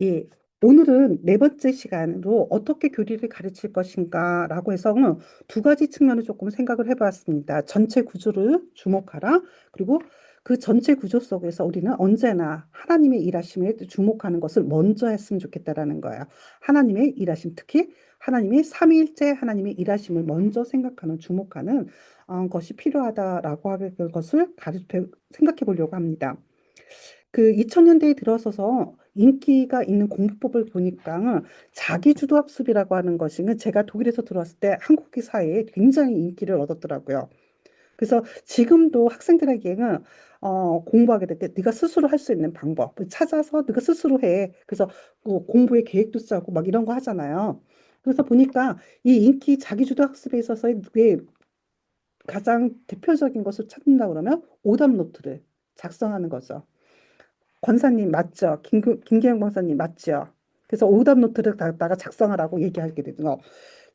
예, 오늘은 네 번째 시간으로 어떻게 교리를 가르칠 것인가라고 해서 두 가지 측면을 조금 생각을 해봤습니다. 전체 구조를 주목하라. 그리고 그 전체 구조 속에서 우리는 언제나 하나님의 일하심에 주목하는 것을 먼저 했으면 좋겠다라는 거예요. 하나님의 일하심, 특히 하나님의 삼위일체 하나님의 일하심을 먼저 생각하는, 주목하는 것이 필요하다라고 하는 것을 생각해 보려고 합니다. 그 2000년대에 들어서서 인기가 있는 공부법을 보니까 자기주도 학습이라고 하는 것이 제가 독일에서 들어왔을 때 한국 사회에 굉장히 인기를 얻었더라고요. 그래서 지금도 학생들에게는 공부하게 될 때 네가 스스로 할 수 있는 방법을 찾아서 네가 스스로 해. 그래서 뭐 공부의 계획도 짜고 막 이런 거 하잖아요. 그래서 보니까 이 인기 자기주도 학습에 있어서의 가장 대표적인 것을 찾는다 그러면 오답 노트를 작성하는 거죠. 권사님 맞죠? 김기영 권사님 맞죠? 그래서 오답 노트를 갖다가 작성하라고 얘기하게 되죠.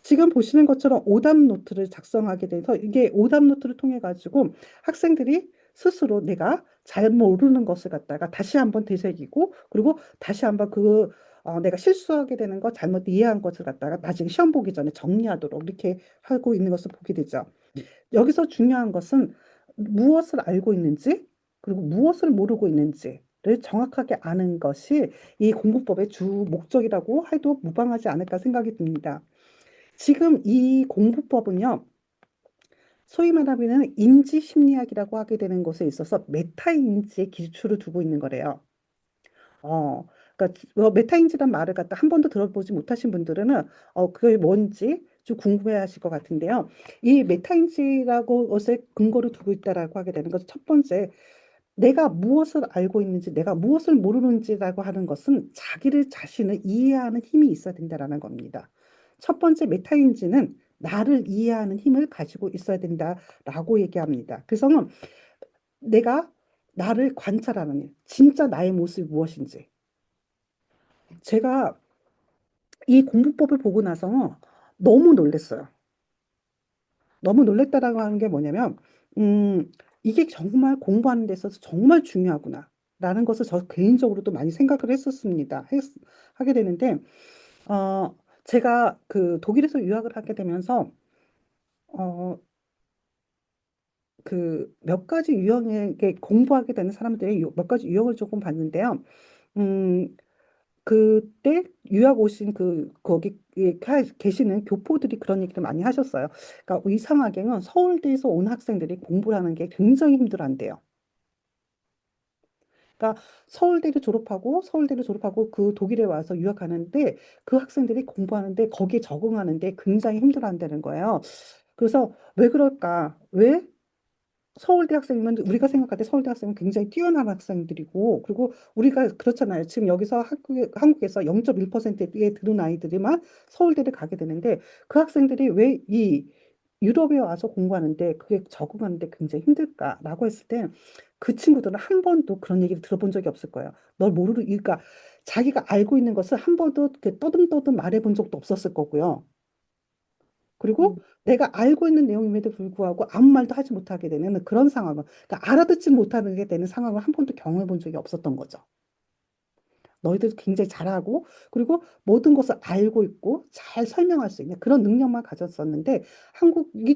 지금 보시는 것처럼 오답 노트를 작성하게 돼서 이게 오답 노트를 통해 가지고 학생들이 스스로 내가 잘 모르는 것을 갖다가 다시 한번 되새기고 그리고 다시 한번 내가 실수하게 되는 거 잘못 이해한 것을 갖다가 나중에 시험 보기 전에 정리하도록 이렇게 하고 있는 것을 보게 되죠. 여기서 중요한 것은 무엇을 알고 있는지 그리고 무엇을 모르고 있는지를 정확하게 아는 것이 이 공부법의 주 목적이라고 해도 무방하지 않을까 생각이 듭니다. 지금 이 공부법은요, 소위 말하면 인지 심리학이라고 하게 되는 것에 있어서 메타인지의 기초를 두고 있는 거래요. 어, 그러니까 메타인지란 말을 갖다 한 번도 들어보지 못하신 분들은 그게 뭔지 좀 궁금해하실 것 같은데요. 이 메타인지라고 것을 근거로 두고 있다라고 하게 되는 것은 첫 번째, 내가 무엇을 알고 있는지, 내가 무엇을 모르는지라고 하는 것은 자기를 자신을 이해하는 힘이 있어야 된다라는 겁니다. 첫 번째 메타인지는 나를 이해하는 힘을 가지고 있어야 된다라고 얘기합니다. 그래서 내가 나를 관찰하는 일, 진짜 나의 모습이 무엇인지. 제가 이 공부법을 보고 나서 너무 놀랐어요. 너무 놀랬다라고 하는 게 뭐냐면, 음, 이게 정말 공부하는 데 있어서 정말 중요하구나. 라는 것을 저 개인적으로도 많이 생각을 하게 되는데, 어, 제가 그 독일에서 유학을 하게 되면서, 어, 그 몇 가지 유형의 공부하게 되는 사람들의 몇 가지 유형을 조금 봤는데요. 음, 그때 유학 오신 거기 계시는 교포들이 그런 얘기를 많이 하셨어요. 그러니까 이상하게는 서울대에서 온 학생들이 공부를 하는 게 굉장히 힘들어한대요. 그러니까 서울대를 졸업하고 그 독일에 와서 유학하는데 그 학생들이 공부하는데 거기에 적응하는데 굉장히 힘들어한다는 거예요. 그래서 왜 그럴까? 왜 서울대 학생이면 우리가 생각할 때 서울대 학생은 굉장히 뛰어난 학생들이고 그리고 우리가 그렇잖아요. 지금 여기서 한국에서 0.1%에 드는 아이들이만 서울대를 가게 되는데 그 학생들이 왜 이 유럽에 와서 공부하는데 그게 적응하는데 굉장히 힘들까라고 했을 때 그 친구들은 한 번도 그런 얘기를 들어본 적이 없을 거예요. 그러니까 자기가 알고 있는 것을 한 번도 이렇게 떠듬떠듬 말해본 적도 없었을 거고요. 그리고 내가 알고 있는 내용임에도 불구하고 아무 말도 하지 못하게 되는 그런 상황을, 그러니까 알아듣지 못하게 되는 상황을 한 번도 경험해 본 적이 없었던 거죠. 너희들도 굉장히 잘하고, 그리고 모든 것을 알고 있고, 잘 설명할 수 있는 그런 능력만 가졌었는데,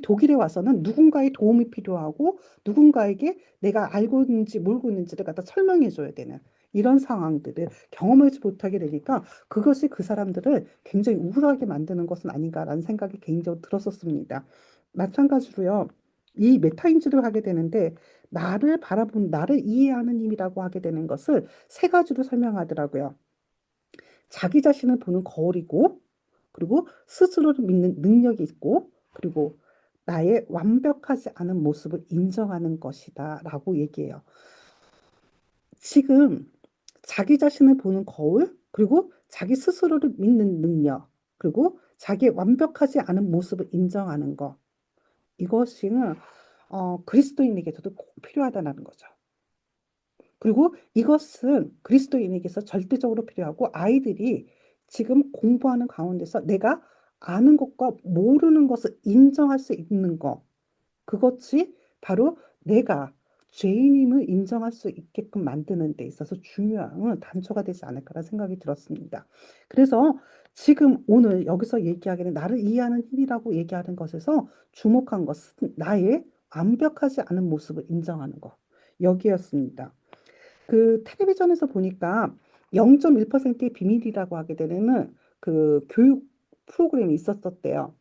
독일에 와서는 누군가의 도움이 필요하고, 누군가에게 내가 알고 있는지 모르고 있는지를 갖다 설명해 줘야 되는 이런 상황들을 경험하지 못하게 되니까, 그것이 그 사람들을 굉장히 우울하게 만드는 것은 아닌가라는 생각이 개인적으로 들었었습니다. 마찬가지로요, 이 메타인지를 하게 되는데, 나를 이해하는 힘이라고 하게 되는 것을 세 가지로 설명하더라고요. 자기 자신을 보는 거울이고, 그리고 스스로를 믿는 능력이 있고, 그리고 나의 완벽하지 않은 모습을 인정하는 것이다. 라고 얘기해요. 지금 자기 자신을 보는 거울, 그리고 자기 스스로를 믿는 능력, 그리고 자기의 완벽하지 않은 모습을 인정하는 것. 이것이 그리스도인에게서도 꼭 필요하다는 거죠. 그리고 이것은 그리스도인에게서 절대적으로 필요하고 아이들이 지금 공부하는 가운데서 내가 아는 것과 모르는 것을 인정할 수 있는 것. 그것이 바로 내가 죄인임을 인정할 수 있게끔 만드는 데 있어서 중요한 단초가 되지 않을까라는 생각이 들었습니다. 그래서 지금 오늘 여기서 얘기하기는 나를 이해하는 힘이라고 얘기하는 것에서 주목한 것은 나의 완벽하지 않은 모습을 인정하는 것. 여기였습니다. 그 텔레비전에서 보니까 0.1%의 비밀이라고 하게 되는 그 교육 프로그램이 있었었대요.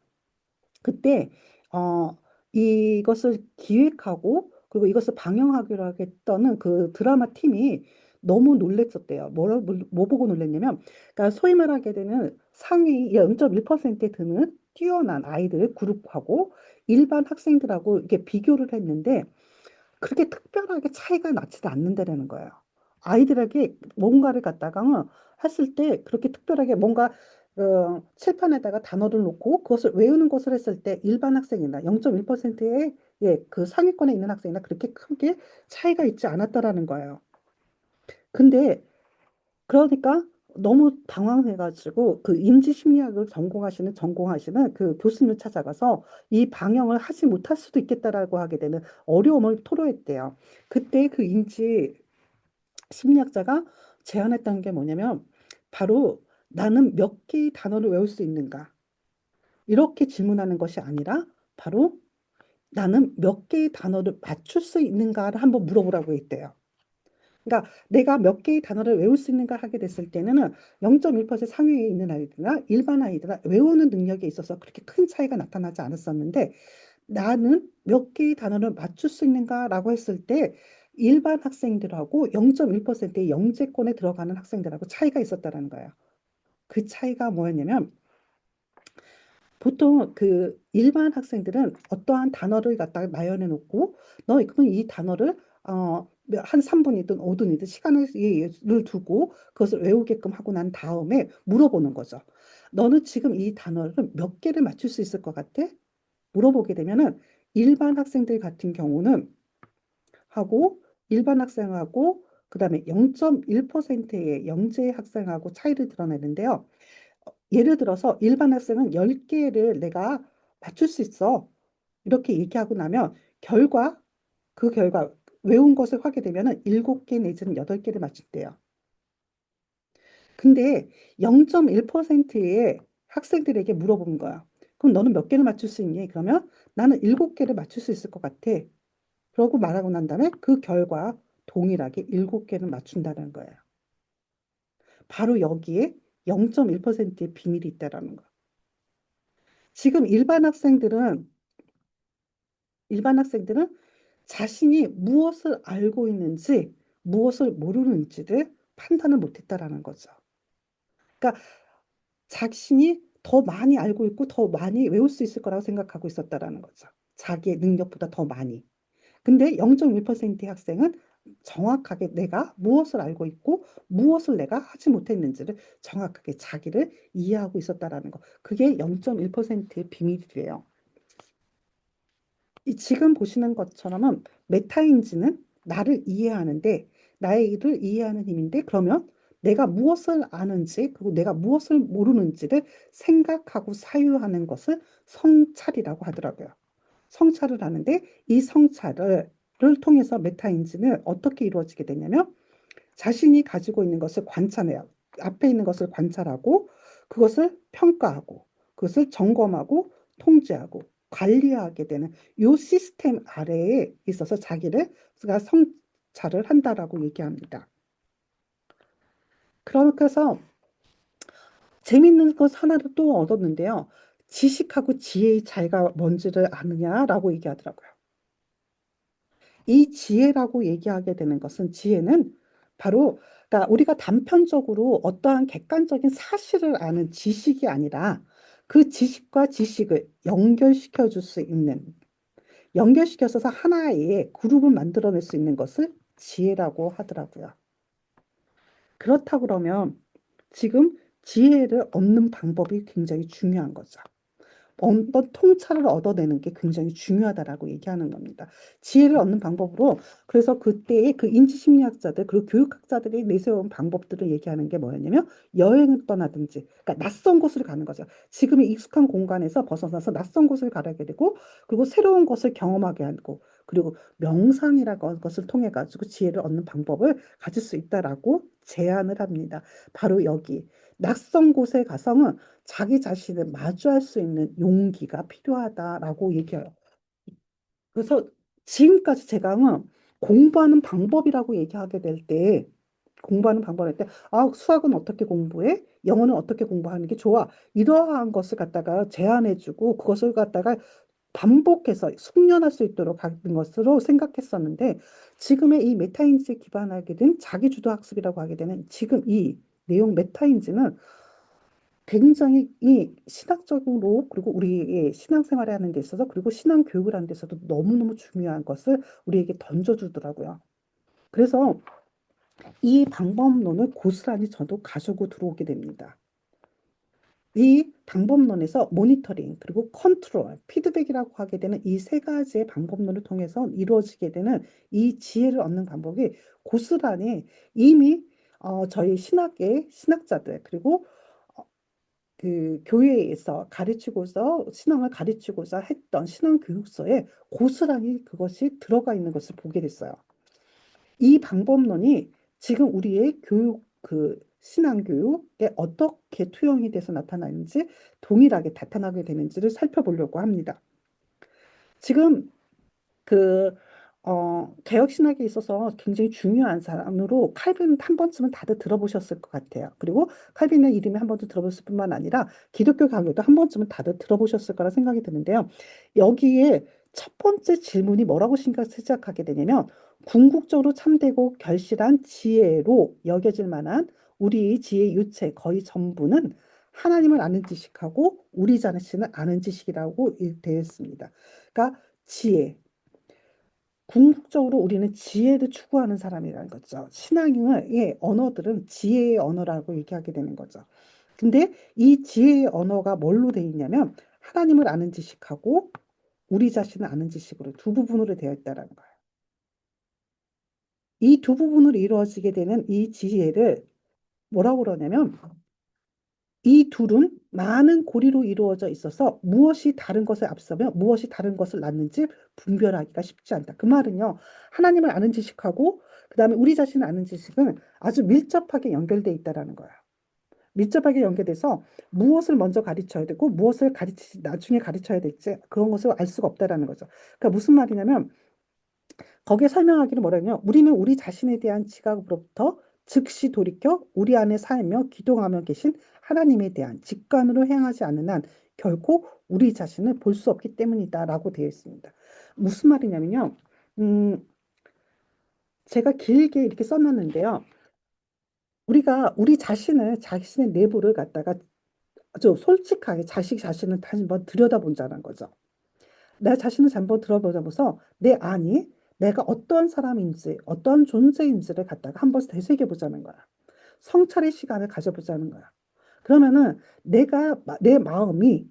그때 어 이것을 기획하고 그리고 이것을 방영하기로 하겠다는 그 드라마 팀이 너무 놀랬었대요. 뭐 보고 놀랬냐면, 그러니까 소위 말하게 되는 상위 0.1%에 드는 뛰어난 아이들 그룹하고 일반 학생들하고 이렇게 비교를 했는데 그렇게 특별하게 차이가 나지도 않는다라는 거예요. 아이들에게 뭔가를 갖다가 했을 때 그렇게 특별하게 뭔가 칠판에다가 단어를 놓고 그것을 외우는 것을 했을 때 일반 학생이나 0.1%의 예, 그 상위권에 있는 학생이나 그렇게 크게 차이가 있지 않았다라는 거예요. 근데 그러니까 너무 당황해가지고 그 인지심리학을 전공하시는 그 교수님을 찾아가서 이 방영을 하지 못할 수도 있겠다라고 하게 되는 어려움을 토로했대요. 그때 그 인지심리학자가 제안했던 게 뭐냐면 바로 나는 몇 개의 단어를 외울 수 있는가? 이렇게 질문하는 것이 아니라 바로 나는 몇 개의 단어를 맞출 수 있는가를 한번 물어보라고 했대요. 그러니까 내가 몇 개의 단어를 외울 수 있는가 하게 됐을 때는 0.1% 상위에 있는 아이들이나 일반 아이들은 외우는 능력에 있어서 그렇게 큰 차이가 나타나지 않았었는데 나는 몇 개의 단어를 맞출 수 있는가라고 했을 때 일반 학생들하고 0.1%의 영재권에 들어가는 학생들하고 차이가 있었다는 거예요. 그 차이가 뭐였냐면 보통 그 일반 학생들은 어떠한 단어를 갖다가 나열해 놓고 너 그러면 이 단어를 한 3분이든 5분이든 시간을 두고 그것을 외우게끔 하고 난 다음에 물어보는 거죠. 너는 지금 이 단어를 몇 개를 맞출 수 있을 것 같아? 물어보게 되면은 일반 학생들 같은 경우는 하고 일반 학생하고 그다음에 0.1%의 영재 학생하고 차이를 드러내는데요. 예를 들어서 일반 학생은 10개를 내가 맞출 수 있어. 이렇게 얘기하고 나면 그 결과 외운 것을 하게 되면 7개 내지는 8개를 맞춘대요. 근데 0.1%의 학생들에게 물어본 거야. 그럼 너는 몇 개를 맞출 수 있니? 그러면 나는 7개를 맞출 수 있을 것 같아. 그러고 말하고 난 다음에 그 결과 동일하게 7개를 맞춘다는 거예요. 바로 여기에 0.1%의 비밀이 있다라는 거예요. 지금 일반 학생들은 자신이 무엇을 알고 있는지, 무엇을 모르는지를 판단을 못했다라는 거죠. 그러니까 자신이 더 많이 알고 있고 더 많이 외울 수 있을 거라고 생각하고 있었다라는 거죠. 자기의 능력보다 더 많이. 근데 0.1%의 학생은 정확하게 내가 무엇을 알고 있고 무엇을 내가 하지 못했는지를 정확하게 자기를 이해하고 있었다라는 거. 그게 0.1%의 비밀이래요. 이 지금 보시는 것처럼은 메타인지는 나를 이해하는데 나의 일을 이해하는 힘인데 그러면 내가 무엇을 아는지 그리고 내가 무엇을 모르는지를 생각하고 사유하는 것을 성찰이라고 하더라고요. 성찰을 하는데 이 성찰을 통해서 메타인지는 어떻게 이루어지게 되냐면 자신이 가지고 있는 것을 관찰해요. 앞에 있는 것을 관찰하고 그것을 평가하고 그것을 점검하고 통제하고 관리하게 되는 요 시스템 아래에 있어서 자기를 성찰을 한다라고 얘기합니다. 그렇게 해서 재밌는 것 하나를 또 얻었는데요. 지식하고 지혜의 차이가 뭔지를 아느냐라고 얘기하더라고요. 이 지혜라고 얘기하게 되는 것은 지혜는 바로 그러니까 우리가 단편적으로 어떠한 객관적인 사실을 아는 지식이 아니라 그 지식과 지식을 연결시켜 줄 수 있는 연결시켜서 하나의 그룹을 만들어낼 수 있는 것을 지혜라고 하더라고요. 그렇다고 그러면 지금 지혜를 얻는 방법이 굉장히 중요한 거죠. 어떤 통찰을 얻어내는 게 굉장히 중요하다라고 얘기하는 겁니다. 지혜를 얻는 방법으로 그래서 그때의 그 인지심리학자들 그리고 교육학자들이 내세운 방법들을 얘기하는 게 뭐였냐면 여행을 떠나든지 그러니까 낯선 곳을 가는 거죠. 지금의 익숙한 공간에서 벗어나서 낯선 곳을 가게 되고 그리고 새로운 것을 경험하게 하고 그리고 명상이라는 것을 통해 가지고 지혜를 얻는 방법을 가질 수 있다라고 제안을 합니다. 바로 여기 낯선 곳에 가서는 자기 자신을 마주할 수 있는 용기가 필요하다라고 얘기해요. 그래서 지금까지 제가 공부하는 방법이라고 얘기하게 될 때, 공부하는 방법을 할 때, 아, 수학은 어떻게 공부해? 영어는 어떻게 공부하는 게 좋아? 이러한 것을 갖다가 제안해주고, 그것을 갖다가 반복해서 숙련할 수 있도록 하는 것으로 생각했었는데, 지금의 이 메타인지에 기반하게 된 자기주도 학습이라고 하게 되는 지금 이 내용 메타인지는 굉장히 이 신학적으로 그리고 우리의 신앙생활을 하는 데 있어서 그리고 신앙 교육을 하는 데 있어서 너무너무 중요한 것을 우리에게 던져주더라고요. 그래서 이 방법론을 고스란히 저도 가지고 들어오게 됩니다. 이 방법론에서 모니터링 그리고 컨트롤, 피드백이라고 하게 되는 이 세 가지의 방법론을 통해서 이루어지게 되는 이 지혜를 얻는 방법이 고스란히 이미 저희 신학의 신학자들 그리고 그 교회에서 가르치고서 신앙을 가르치고자 했던 신앙 교육서에 고스란히 그것이 들어가 있는 것을 보게 됐어요. 이 방법론이 지금 우리의 교육 그 신앙 교육에 어떻게 투영이 돼서 나타나는지 동일하게 나타나게 되는지를 살펴보려고 합니다. 지금 그 개혁신학에 있어서 굉장히 중요한 사람으로 칼빈 한 번쯤은 다들 들어보셨을 것 같아요. 그리고 칼빈의 이름이 한 번도 들어봤을 뿐만 아니라 기독교 강요도 한 번쯤은 다들 들어보셨을 거라 생각이 드는데요. 여기에 첫 번째 질문이 뭐라고 시작하게 되냐면 궁극적으로 참되고 결실한 지혜로 여겨질 만한 우리의 지혜 유체 거의 전부는 하나님을 아는 지식하고 우리 자신을 아는 지식이라고 되어 있습니다. 그러니까 지혜. 궁극적으로 우리는 지혜를 추구하는 사람이라는 거죠. 신앙의 언어들은 지혜의 언어라고 얘기하게 되는 거죠. 근데 이 지혜의 언어가 뭘로 되어 있냐면 하나님을 아는 지식하고 우리 자신을 아는 지식으로 두 부분으로 되어 있다는 거예요. 이 두 부분으로 이루어지게 되는 이 지혜를 뭐라고 그러냐면 이 둘은 많은 고리로 이루어져 있어서 무엇이 다른 것을 앞서며 무엇이 다른 것을 낳는지 분별하기가 쉽지 않다. 그 말은요, 하나님을 아는 지식하고 그다음에 우리 자신을 아는 지식은 아주 밀접하게 연결돼 있다라는 거예요. 밀접하게 연결돼서 무엇을 먼저 가르쳐야 되고 무엇을 나중에 가르쳐야 될지 그런 것을 알 수가 없다라는 거죠. 그러니까 무슨 말이냐면 거기에 설명하기를 뭐라냐면 우리는 우리 자신에 대한 지각으로부터 즉시 돌이켜 우리 안에 살며 기동하며 계신 하나님에 대한 직관으로 행하지 않는 한 결코 우리 자신을 볼 수 없기 때문이다라고 되어 있습니다. 무슨 말이냐면요. 음, 제가 길게 이렇게 써놨는데요. 우리가 우리 자신을 자신의 내부를 갖다가 좀 솔직하게 자신을 다시 한번 들여다본다는 거죠. 내 자신을 한번 들어보자면서 내 안이 내가 어떠한 사람인지 어떠한 존재인지를 갖다가 한번 되새겨 보자는 거야. 성찰의 시간을 가져보자는 거야. 그러면은 내 마음이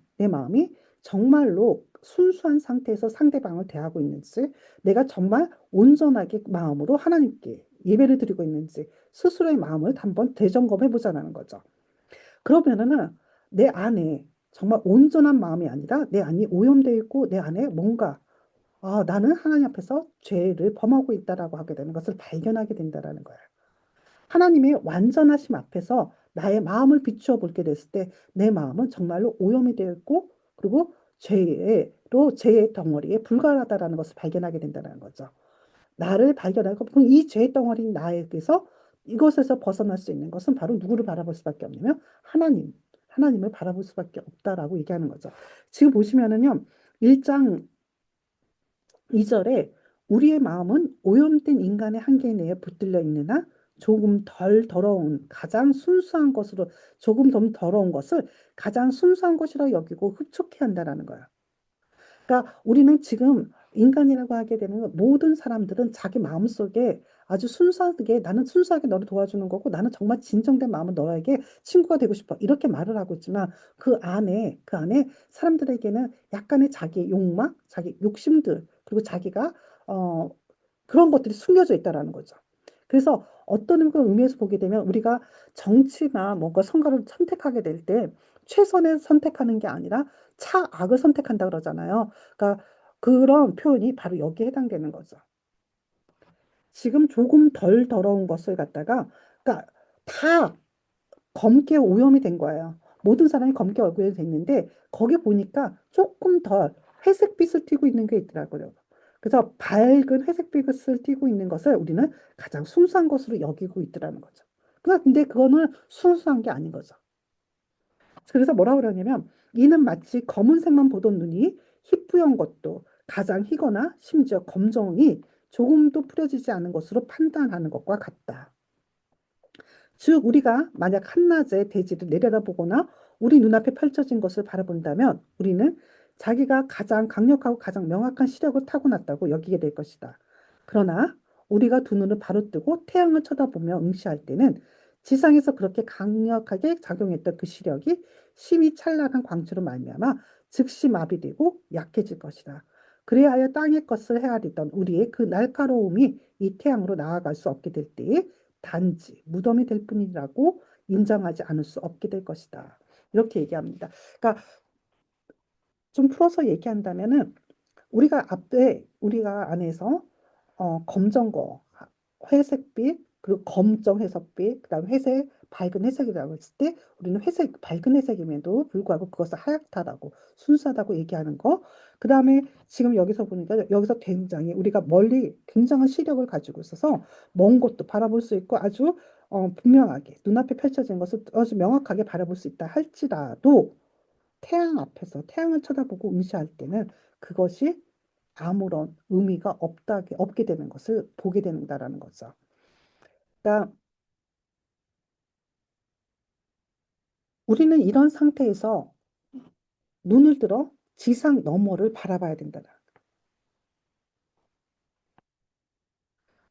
정말로 순수한 상태에서 상대방을 대하고 있는지, 내가 정말 온전하게 마음으로 하나님께 예배를 드리고 있는지 스스로의 마음을 한번 대점검해 보자는 거죠. 그러면은 내 안에 정말 온전한 마음이 아니라 내 안이 오염되어 있고 내 안에 뭔가 나는 하나님 앞에서 죄를 범하고 있다라고 하게 되는 것을 발견하게 된다라는 거예요. 하나님의 완전하심 앞에서 나의 마음을 비추어 보게 됐을 때 내 마음은 정말로 오염이 되어 있고 그리고 죄의 덩어리에 불과하다라는 것을 발견하게 된다는 거죠. 나를 발견하고 이 죄의 덩어리인 나에게서 이것에서 벗어날 수 있는 것은 바로 누구를 바라볼 수밖에 없냐면 하나님을 바라볼 수밖에 없다라고 얘기하는 거죠. 지금 보시면은요. 1장 2절에 우리의 마음은 오염된 인간의 한계 내에 붙들려 있느나 조금 덜 더러운 가장 순수한 것으로 조금 더 더러운 것을 가장 순수한 것이라 여기고 흡족해 한다라는 거야. 그러니까 우리는 지금 인간이라고 하게 되는 모든 사람들은 자기 마음속에 아주 순수하게 나는 순수하게 너를 도와주는 거고 나는 정말 진정된 마음은 너에게 친구가 되고 싶어 이렇게 말을 하고 있지만 그 안에 사람들에게는 약간의 자기 욕망, 자기 욕심들 그리고 자기가 어 그런 것들이 숨겨져 있다라는 거죠. 그래서 어떤 그런 의미에서 보게 되면 우리가 정치나 뭔가 선거를 선택하게 될 때 최선의 선택하는 게 아니라 차악을 선택한다 그러잖아요. 그러니까 그런 표현이 바로 여기에 해당되는 거죠. 지금 조금 덜 더러운 것을 갖다가, 그러니까 다 검게 오염이 된 거예요. 모든 사람이 검게 얼굴에 됐는데 거기 보니까 조금 덜 회색빛을 띠고 있는 게 있더라고요. 그래서 밝은 회색빛을 띠고 있는 것을 우리는 가장 순수한 것으로 여기고 있더라는 거죠. 근데 그거는 순수한 게 아닌 거죠. 그래서 뭐라고 그러냐면 이는 마치 검은색만 보던 눈이 희뿌연 것도 가장 희거나 심지어 검정이 조금도 뿌려지지 않은 것으로 판단하는 것과 같다. 즉 우리가 만약 한낮에 대지를 내려다보거나 우리 눈앞에 펼쳐진 것을 바라본다면 우리는 자기가 가장 강력하고 가장 명확한 시력을 타고났다고 여기게 될 것이다. 그러나 우리가 두 눈을 바로 뜨고 태양을 쳐다보며 응시할 때는 지상에서 그렇게 강력하게 작용했던 그 시력이 심히 찬란한 광채로 말미암아 즉시 마비되고 약해질 것이다. 그래야 땅의 것을 헤아리던 우리의 그 날카로움이 이 태양으로 나아갈 수 없게 될 때에 단지 무덤이 될 뿐이라고 인정하지 않을 수 없게 될 것이다. 이렇게 얘기합니다. 그러니까 좀 풀어서 얘기한다면은 우리가 안에서 검정거, 회색빛, 그리고 검정 회색빛, 그다음 회색, 밝은 회색이라고 했을 때 우리는 회색, 밝은 회색임에도 불구하고 그것을 하얗다라고 순수하다고 얘기하는 거. 그다음에 지금 여기서 보니까 여기서 굉장히 우리가 멀리 굉장한 시력을 가지고 있어서 먼 곳도 바라볼 수 있고 아주 분명하게 눈앞에 펼쳐진 것을 아주 명확하게 바라볼 수 있다 할지라도 태양 앞에서 태양을 쳐다보고 응시할 때는 그것이 아무런 의미가 없게 되는 것을 보게 된다라는 거죠. 그러니까 우리는 이런 상태에서 눈을 들어 지상 너머를 바라봐야 된다.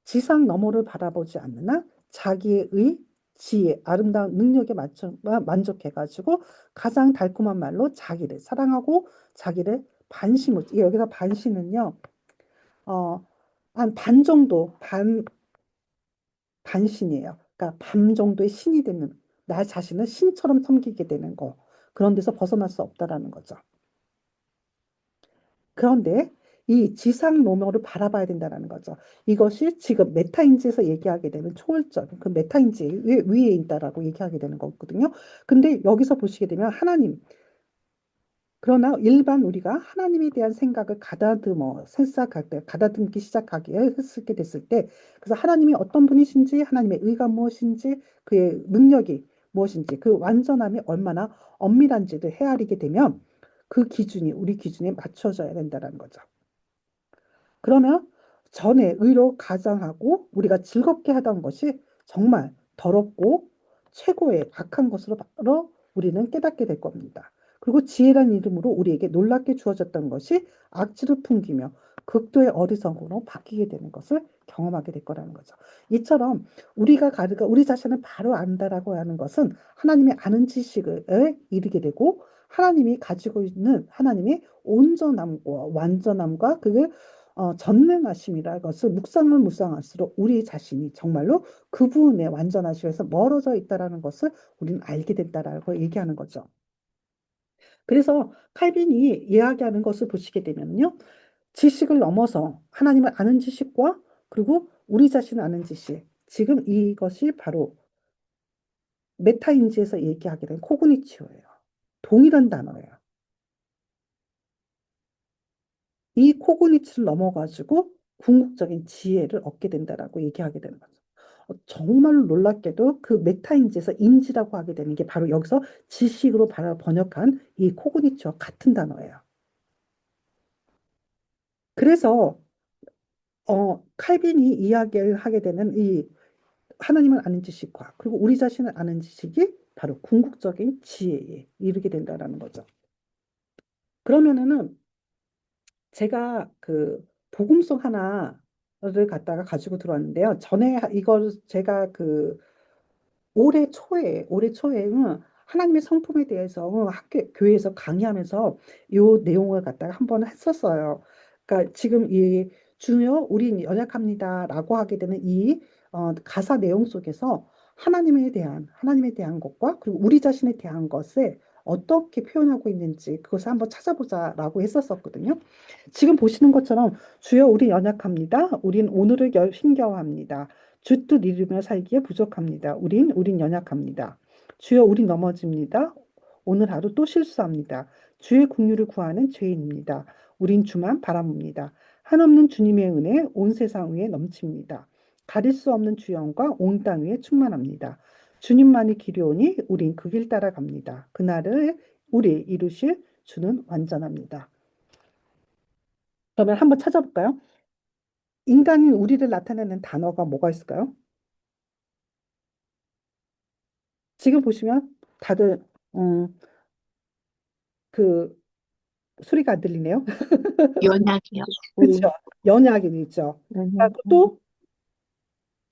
지상 너머를 바라보지 않느나 자기의 지혜, 아름다운 능력에 만족해가지고 가장 달콤한 말로 자기를 사랑하고 자기를 반심을, 여기서 반신은요, 어, 한 반 정도, 반신이에요. 그러니까 반 정도의 신이 되는, 나 자신을 신처럼 섬기게 되는 거. 그런 데서 벗어날 수 없다라는 거죠. 그런데 이 지상 노모를 바라봐야 된다는 거죠. 이것이 지금 메타인지에서 얘기하게 되는 초월적, 그 메타인지 위에 있다라고 얘기하게 되는 거거든요. 근데 여기서 보시게 되면 하나님, 그러나 일반 우리가 하나님에 대한 생각을 가다듬기 시작하게 했게 됐을 때, 그래서 하나님이 어떤 분이신지, 하나님의 의가 무엇인지, 그의 능력이 무엇인지, 그 완전함이 얼마나 엄밀한지를 헤아리게 되면 그 기준이 우리 기준에 맞춰져야 된다는 거죠. 그러면 전에 의로 가장하고 우리가 즐겁게 하던 것이 정말 더럽고 최고의 악한 것으로 바로 우리는 깨닫게 될 겁니다. 그리고 지혜란 이름으로 우리에게 놀랍게 주어졌던 것이 악취를 풍기며 극도의 어리석음으로 바뀌게 되는 것을 경험하게 될 거라는 거죠. 이처럼 우리 자신을 바로 안다라고 하는 것은 하나님의 아는 지식을 이르게 되고 하나님이 가지고 있는 하나님의 온전함과 완전함과 그 전능하심이라 것을 묵상할수록 우리 자신이 정말로 그분의 완전하심에서 멀어져 있다라는 것을 우리는 알게 된다라고 얘기하는 거죠. 그래서 칼빈이 이야기하는 것을 보시게 되면요. 지식을 넘어서 하나님을 아는 지식과 그리고 우리 자신을 아는 지식. 지금 이것이 바로 메타인지에서 얘기하게 된 코그니치오예요. 동일한 단어예요. 이 코그니츠를 넘어가지고 궁극적인 지혜를 얻게 된다라고 얘기하게 되는 거죠. 정말로 놀랍게도 그 메타인지에서 인지라고 하게 되는 게 바로 여기서 지식으로 번역한 이 코그니츠와 같은 단어예요. 그래서 칼빈이 이야기를 하게 되는 이 하나님을 아는 지식과 그리고 우리 자신을 아는 지식이 바로 궁극적인 지혜에 이르게 된다라는 거죠. 그러면은 제가 그 복음송 하나를 갖다가 가지고 들어왔는데요. 전에 이걸 제가 그 올해 초에는 하나님의 성품에 대해서 교회에서 강의하면서 이 내용을 갖다가 한번 했었어요. 그러니까 지금 이 주여 우린 연약합니다라고 하게 되는 이 가사 내용 속에서 하나님에 대한 것과 그리고 우리 자신에 대한 것에 어떻게 표현하고 있는지 그것을 한번 찾아보자라고 했었었거든요. 지금 보시는 것처럼 주여 우리 연약합니다. 우린 오늘을 힘겨워합니다. 주뜻 이루며 살기에 부족합니다. 우린 연약합니다. 주여 우린 넘어집니다. 오늘 하루 또 실수합니다. 주의 긍휼을 구하는 죄인입니다. 우린 주만 바라봅니다. 한없는 주님의 은혜 온 세상 위에 넘칩니다. 가릴 수 없는 주 영광 온 땅 위에 충만합니다. 주님만이 기려오니 우린 그 길 따라갑니다. 그날을 우리 이루실 주는 완전합니다. 그러면 한번 찾아볼까요? 인간인 우리를 나타내는 단어가 뭐가 있을까요? 지금 보시면 다들 그 소리가 안 들리네요. 연약이요. 그렇죠. 연약이 있죠. 또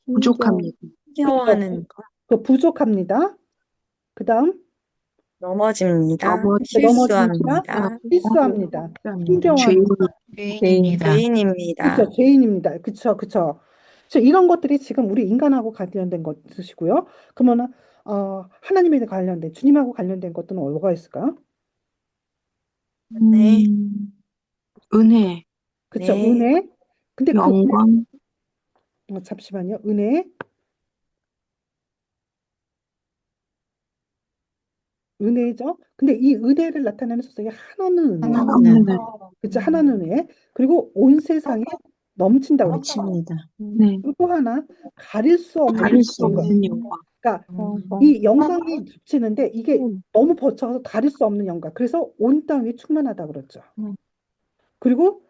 부족합니다. 그렇죠. 힘겨워하는 것, 그 부족합니다. 그다음 넘어집니다. 넘어집니다. 실수합니다. 실수합니다. 죄인, 힘겨워하는 죄인이다. 죄인입니다. 그렇죠. 죄인입니다. 그렇죠. 그렇죠. 이런 것들이 지금 우리 인간하고 관련된 것이고요. 그러면은 하나님에 관련된 주님하고 관련된 것들은 뭐가 있을까요? 네, 은혜, 그렇죠. 네, 은혜. 근데 그 영광, 잠시만요. 은혜. 은혜죠. 근데 이 은혜를 나타내는 소속이 한없는 은혜예요. 없는 은. 그렇죠. 하나는 은혜. 그리고 온 세상에 넘친다고 그랬죠. 넘칩니다. 네, 그리고 또 하나 가릴 수 없는 가릴 수 영광. 없는 영광. 그러니까 음, 이 영광이 겹치는데 이게 너무 벅차서 가릴 수 없는 영광. 그래서 온 땅이 충만하다 그랬죠. 그리고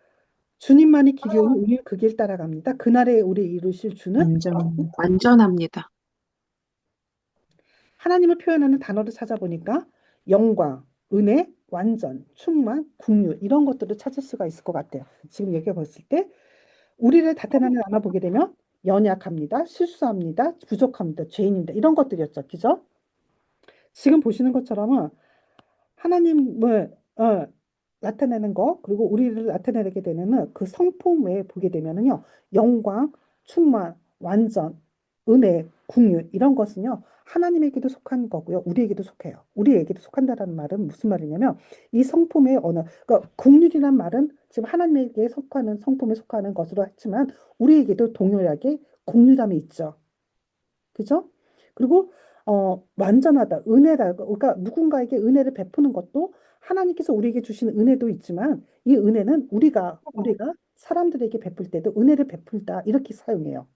주님만이 길이오니 우리는 그 길 따라갑니다. 그날에 우리 이루실 주는 완전합니다. 완전합니다. 하나님을 표현하는 단어를 찾아보니까 영광, 은혜, 완전, 충만, 국률 이런 것들을 찾을 수가 있을 것 같아요. 지금 얘기해 봤을 때 우리를 나타나는 단어 보게 되면 연약합니다, 실수합니다, 부족합니다, 죄인입니다 이런 것들이었죠. 그죠? 지금 보시는 것처럼은 하나님을 나타내는 거 그리고 우리를 나타내게 되는 그 성품 외에 보게 되면은요 영광, 충만, 완전, 은혜, 궁유 이런 것은요 하나님에게도 속한 거고요 우리에게도 속해요. 우리에게도 속한다라는 말은 무슨 말이냐면 이 성품의 언어 그러니까 궁율이란 말은 지금 하나님에게 속하는 성품에 속하는 것으로 했지만 우리에게도 동일하게 궁율함이 있죠. 그죠? 그리고 완전하다, 은혜다. 그러니까 누군가에게 은혜를 베푸는 것도 하나님께서 우리에게 주시는 은혜도 있지만 이 은혜는 우리가 사람들에게 베풀 때도 은혜를 베풀다 이렇게 사용해요.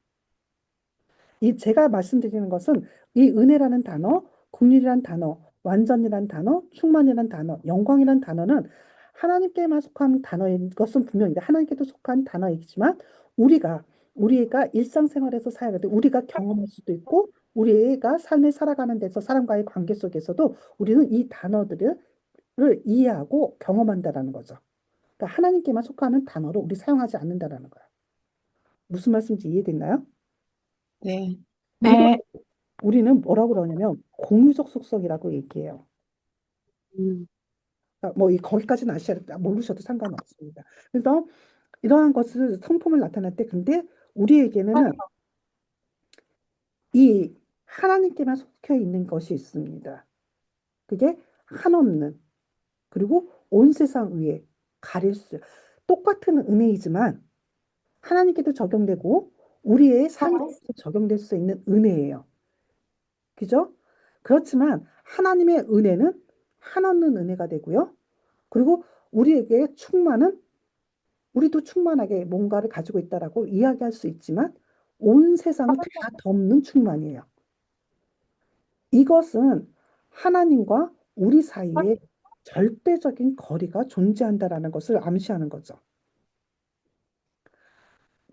이 제가 말씀드리는 것은 이 은혜라는 단어, 국률이란 단어, 완전이란 단어, 충만이란 단어, 영광이란 단어는 하나님께만 속한 단어인 것은 분명히다. 하나님께도 속한 단어이지만 우리가 일상생활에서 사용할 때 우리가 경험할 수도 있고 우리가 삶을 살아가는 데서 사람과의 관계 속에서도 우리는 이 단어들을 이해하고 경험한다라는 거죠. 그러니까 하나님께만 속하는 단어로 우리 사용하지 않는다라는 거예요. 무슨 말씀인지 이해됐나요? 네, 이거 네, 우리는 뭐라고 그러냐면 공유적 속성이라고 얘기해요. 그러니까 뭐 거기까지는 모르셔도 상관없습니다. 그래서 이러한 것을 성품을 나타낼 때 근데 우리에게는 이 하나님께만 속해 있는 것이 있습니다. 그게 한없는 그리고 온 세상 위에 가릴 수 똑같은 은혜이지만 하나님께도 적용되고 우리의 삶에도 적용될 수 있는 은혜예요. 그죠? 그렇지만 하나님의 은혜는 한없는 은혜가 되고요. 그리고 우리에게 우리도 충만하게 뭔가를 가지고 있다라고 이야기할 수 있지만 온 세상을 다 덮는 충만이에요. 이것은 하나님과 우리 사이에 절대적인 거리가 존재한다라는 것을 암시하는 거죠.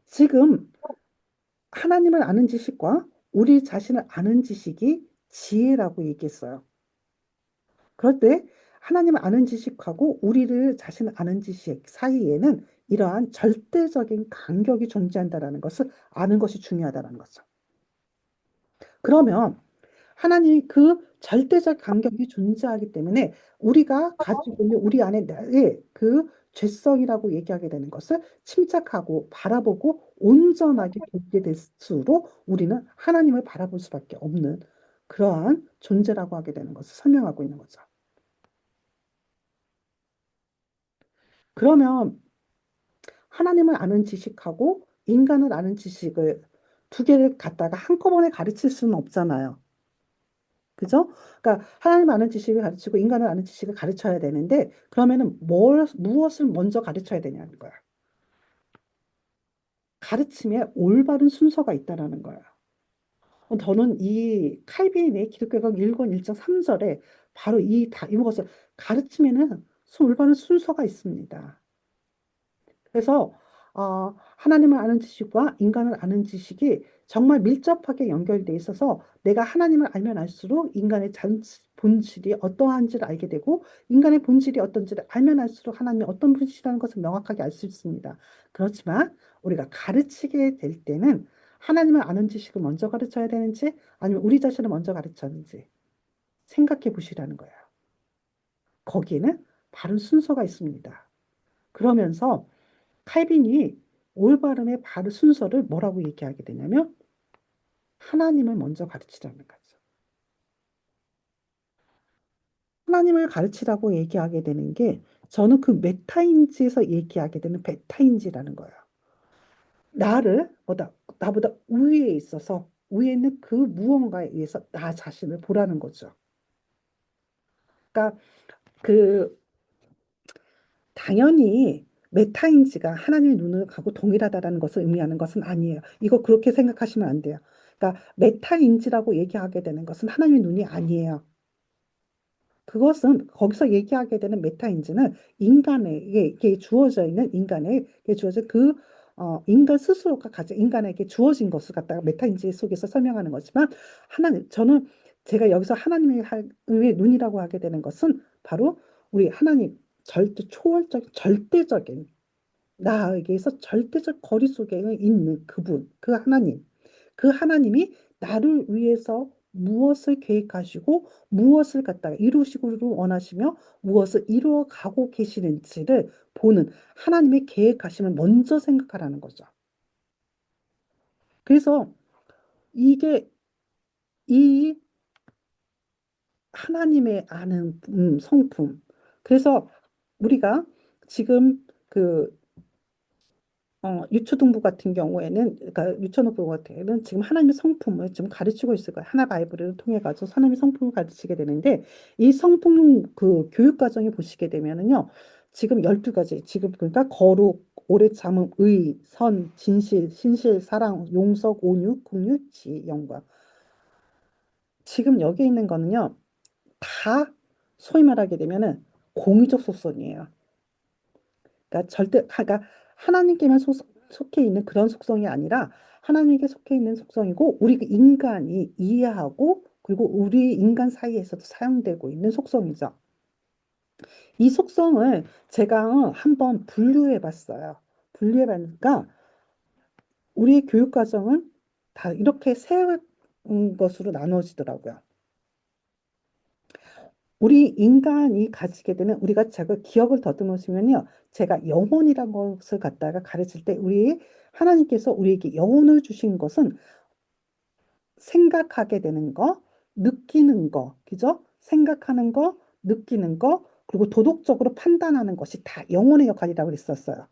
지금 하나님을 아는 지식과 우리 자신을 아는 지식이 지혜라고 얘기했어요. 그럴 때 하나님을 아는 지식하고 우리를 자신을 아는 지식 사이에는 이러한 절대적인 간격이 존재한다는 것을 아는 것이 중요하다는 거죠. 그러면 하나님이 그 절대적 간격이 존재하기 때문에 우리가 가지고 있는 우리 안에 나의 그 죄성이라고 얘기하게 되는 것을 침착하고 바라보고 온전하게 보게 될수록 우리는 하나님을 바라볼 수밖에 없는 그러한 존재라고 하게 되는 것을 설명하고 있는 거죠. 그러면 하나님을 아는 지식하고 인간을 아는 지식을 두 개를 갖다가 한꺼번에 가르칠 수는 없잖아요. 그죠? 그러니까 하나님 아는 지식을 가르치고 인간을 아는 지식을 가르쳐야 되는데 그러면은 무엇을 먼저 가르쳐야 되냐는 거야. 가르침에 올바른 순서가 있다라는 거야. 저는 이 칼빈의 기독교가 1권 1장 3절에 바로 이것을 가르침에는 올바른 순서가 있습니다. 그래서 하나님을 아는 지식과 인간을 아는 지식이 정말 밀접하게 연결돼 있어서 내가 하나님을 알면 알수록 인간의 본질이 어떠한지를 알게 되고 인간의 본질이 어떤지를 알면 알수록 하나님이 어떤 분이시라는 것을 명확하게 알 수 있습니다. 그렇지만 우리가 가르치게 될 때는 하나님을 아는 지식을 먼저 가르쳐야 되는지 아니면 우리 자신을 먼저 가르쳤는지 생각해 보시라는 거예요. 거기에는 바른 순서가 있습니다. 그러면서 칼빈이 올바름의 바른 순서를 뭐라고 얘기하게 되냐면 하나님을 먼저 가르치라는 거죠. 하나님을 가르치라고 얘기하게 되는 게 저는 그 메타인지에서 얘기하게 되는 베타인지라는 거예요. 나보다 위에 있어서 위에 있는 그 무언가에 의해서 나 자신을 보라는 거죠. 그러니까 그 당연히 메타인지가 하나님의 눈을 가고 동일하다라는 것을 의미하는 것은 아니에요. 이거 그렇게 생각하시면 안 돼요. 그러니까 메타인지라고 얘기하게 되는 것은 하나님의 눈이 아니에요. 그것은 거기서 얘기하게 되는 메타인지는 인간에게 주어져 있는 인간에게 주어진 인간 스스로가 가진 인간에게 주어진 것을 갖다가 메타인지 속에서 설명하는 거지만 저는 제가 여기서 하나님의 눈이라고 하게 되는 것은 바로 우리 하나님 초월적인 절대적인 나에게서 절대적 거리 속에 있는 그분 그 하나님이 나를 위해서 무엇을 계획하시고 무엇을 갖다가 이루시기를 원하시며 무엇을 이루어 가고 계시는지를 보는 하나님의 계획하심을 먼저 생각하라는 거죠. 그래서 이게 이 하나님의 아는 성품. 그래서 우리가 지금 유초등부 같은 경우에는, 그러니까 유초등부 같은 경우에는 지금 하나님의 성품을 좀 가르치고 있을 거예요. 하나 바이블을 통해 가지고 하나님의 성품을 가르치게 되는데 이 성품 교육 과정에 보시게 되면은요. 지금 12가지 지금 그러니까 거룩, 오래 참음, 의, 선, 진실, 신실, 사랑, 용서, 온유, 긍휼, 지, 영광. 지금 여기 있는 거는요. 다 소위 말하게 되면은 공의적 속성이에요. 그러니까 하나님께만 속해 있는 그런 속성이 아니라 하나님께 속해 있는 속성이고 우리 그 인간이 이해하고 그리고 우리 인간 사이에서도 사용되고 있는 속성이죠. 이 속성을 제가 한번 분류해 봤어요. 분류해 봤으니까 우리의 교육 과정은 다 이렇게 세 것으로 나누어지더라고요. 우리 인간이 가지게 되는 우리가 제가 기억을 더듬으시면요. 제가 영혼이란 것을 갖다가 가르칠 때 하나님께서 우리에게 영혼을 주신 것은 생각하게 되는 거, 느끼는 거, 그죠? 생각하는 거, 느끼는 거, 그리고 도덕적으로 판단하는 것이 다 영혼의 역할이라고 그랬었어요.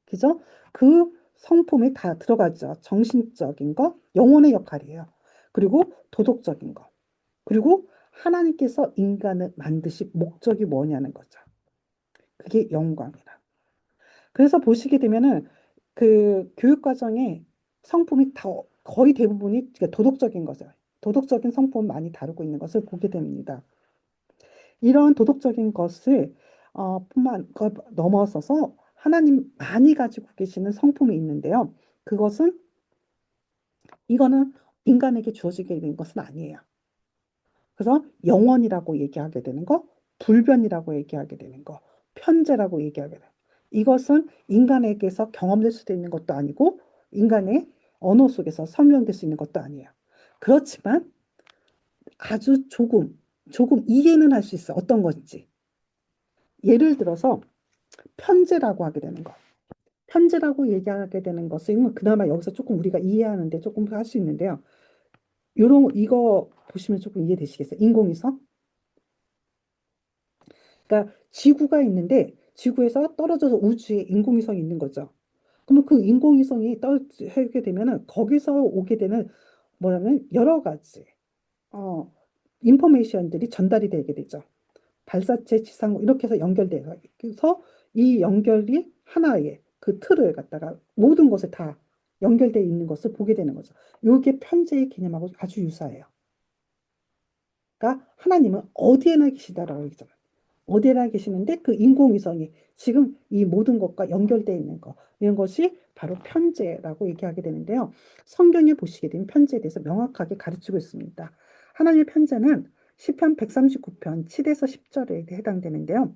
그죠? 그 성품에 다 들어가죠. 정신적인 거, 영혼의 역할이에요. 그리고 도덕적인 거. 그리고 하나님께서 인간을 만드신 목적이 뭐냐는 거죠. 그게 영광이라. 그래서 보시게 되면은 그 교육 과정에 성품이 거의 대부분이 도덕적인 거죠. 도덕적인 성품 많이 다루고 있는 것을 보게 됩니다. 이런 도덕적인 것을 넘어서서 하나님 많이 가지고 계시는 성품이 있는데요. 이거는 인간에게 주어지게 된 것은 아니에요. 그래서 영원이라고 얘기하게 되는 거, 불변이라고 얘기하게 되는 거, 편재라고 얘기하게 되는 거. 이것은 인간에게서 경험될 수도 있는 것도 아니고 인간의 언어 속에서 설명될 수 있는 것도 아니에요. 그렇지만 아주 조금 이해는 할 수 있어. 어떤 건지. 예를 들어서 편재라고 하게 되는 거. 편재라고 얘기하게 되는 것은 그나마 여기서 조금 우리가 이해하는데 조금 할 수 있는데요. 이거 보시면 조금 이해되시겠어요? 인공위성? 그러니까 지구가 있는데 지구에서 떨어져서 우주에 인공위성이 있는 거죠. 그러면 그 인공위성이 떨어지게 되면은 거기서 오게 되는 뭐냐면 여러 가지 어 인포메이션들이 전달이 되게 되죠. 발사체, 지상 이렇게 해서 연결돼서 그래서 이 연결이 하나의 그 틀을 갖다가 모든 것에 다 연결되어 있는 것을 보게 되는 거죠. 이게 편재의 개념하고 아주 유사해요. 그러니까 하나님은 어디에나 계시다라고 얘기잖아요. 어디에나 계시는데 그 인공위성이 지금 이 모든 것과 연결되어 있는 것 이런 것이 바로 편재라고 얘기하게 되는데요. 성경에 보시게 되면 편재에 대해서 명확하게 가르치고 있습니다. 하나님의 편재는 시편 139편 7에서 10절에 해당되는데요.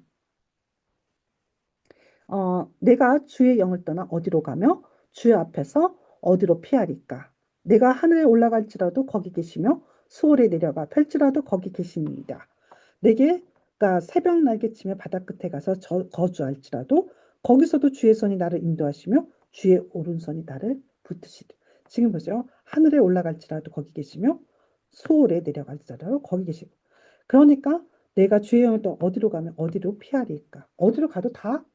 내가 주의 영을 떠나 어디로 가며 주의 앞에서 어디로 피하리까? 내가 하늘에 올라갈지라도 거기 계시며 수월에 내려가 펼지라도 거기 계십니다. 내가 새벽 날개치며 바다 끝에 가서 거주할지라도 거기서도 주의 손이 나를 인도하시며 주의 오른손이 나를 붙드시리. 지금 보세요. 하늘에 올라갈지라도 거기 계시며 수월에 내려갈지라도 거기 계시고. 그러니까 내가 주의 영을 떠나 어디로 가면 어디로 피하리까? 어디로 가도 다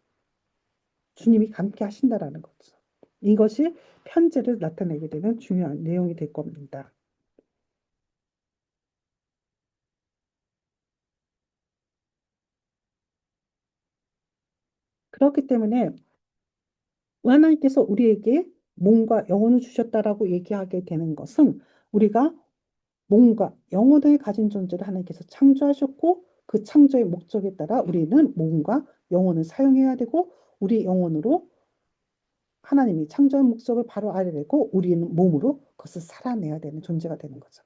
주님이 함께 하신다라는 거죠. 이것이 편지를 나타내게 되는 중요한 내용이 될 겁니다. 그렇기 때문에 하나님께서 우리에게 몸과 영혼을 주셨다라고 얘기하게 되는 것은 우리가 몸과 영혼을 가진 존재를 하나님께서 창조하셨고 그 창조의 목적에 따라 우리는 몸과 영혼을 사용해야 되고 우리 영혼으로 하나님이 창조한 목적을 바로 알아야 되고 우리는 몸으로 그것을 살아내야 되는 존재가 되는 거죠.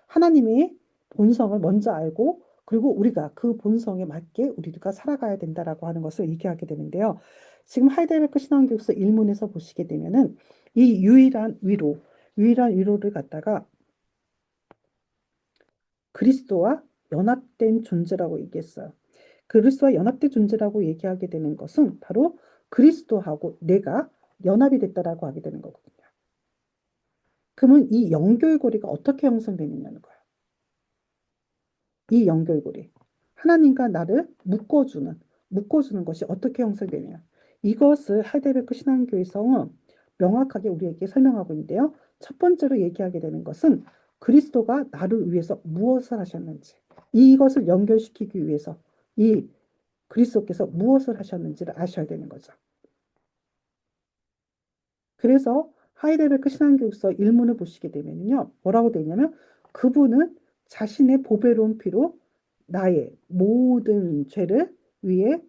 하나님의 본성을 먼저 알고 그리고 우리가 그 본성에 맞게 우리가 살아가야 된다라고 하는 것을 얘기하게 되는데요. 지금 하이델베르크 신앙교육서 1문에서 보시게 되면은 이 유일한 위로를 갖다가 그리스도와 연합된 존재라고 얘기했어요. 그리스도와 연합된 존재라고 얘기하게 되는 것은 바로 그리스도하고 내가 연합이 됐다라고 하게 되는 거거든요. 그러면 이 연결고리가 어떻게 형성되느냐는 거예요. 이 연결고리. 하나님과 나를 묶어주는 것이 어떻게 형성되냐. 이것을 하이델베르크 신앙교회에서는 명확하게 우리에게 설명하고 있는데요. 첫 번째로 얘기하게 되는 것은 그리스도가 나를 위해서 무엇을 하셨는지, 이것을 연결시키기 위해서 이 그리스도께서 무엇을 하셨는지를 아셔야 되는 거죠. 그래서 하이델베르크 신앙교육서 1문을 보시게 되면요. 뭐라고 되냐면 그분은 자신의 보배로운 피로 나의 모든 죄를 위해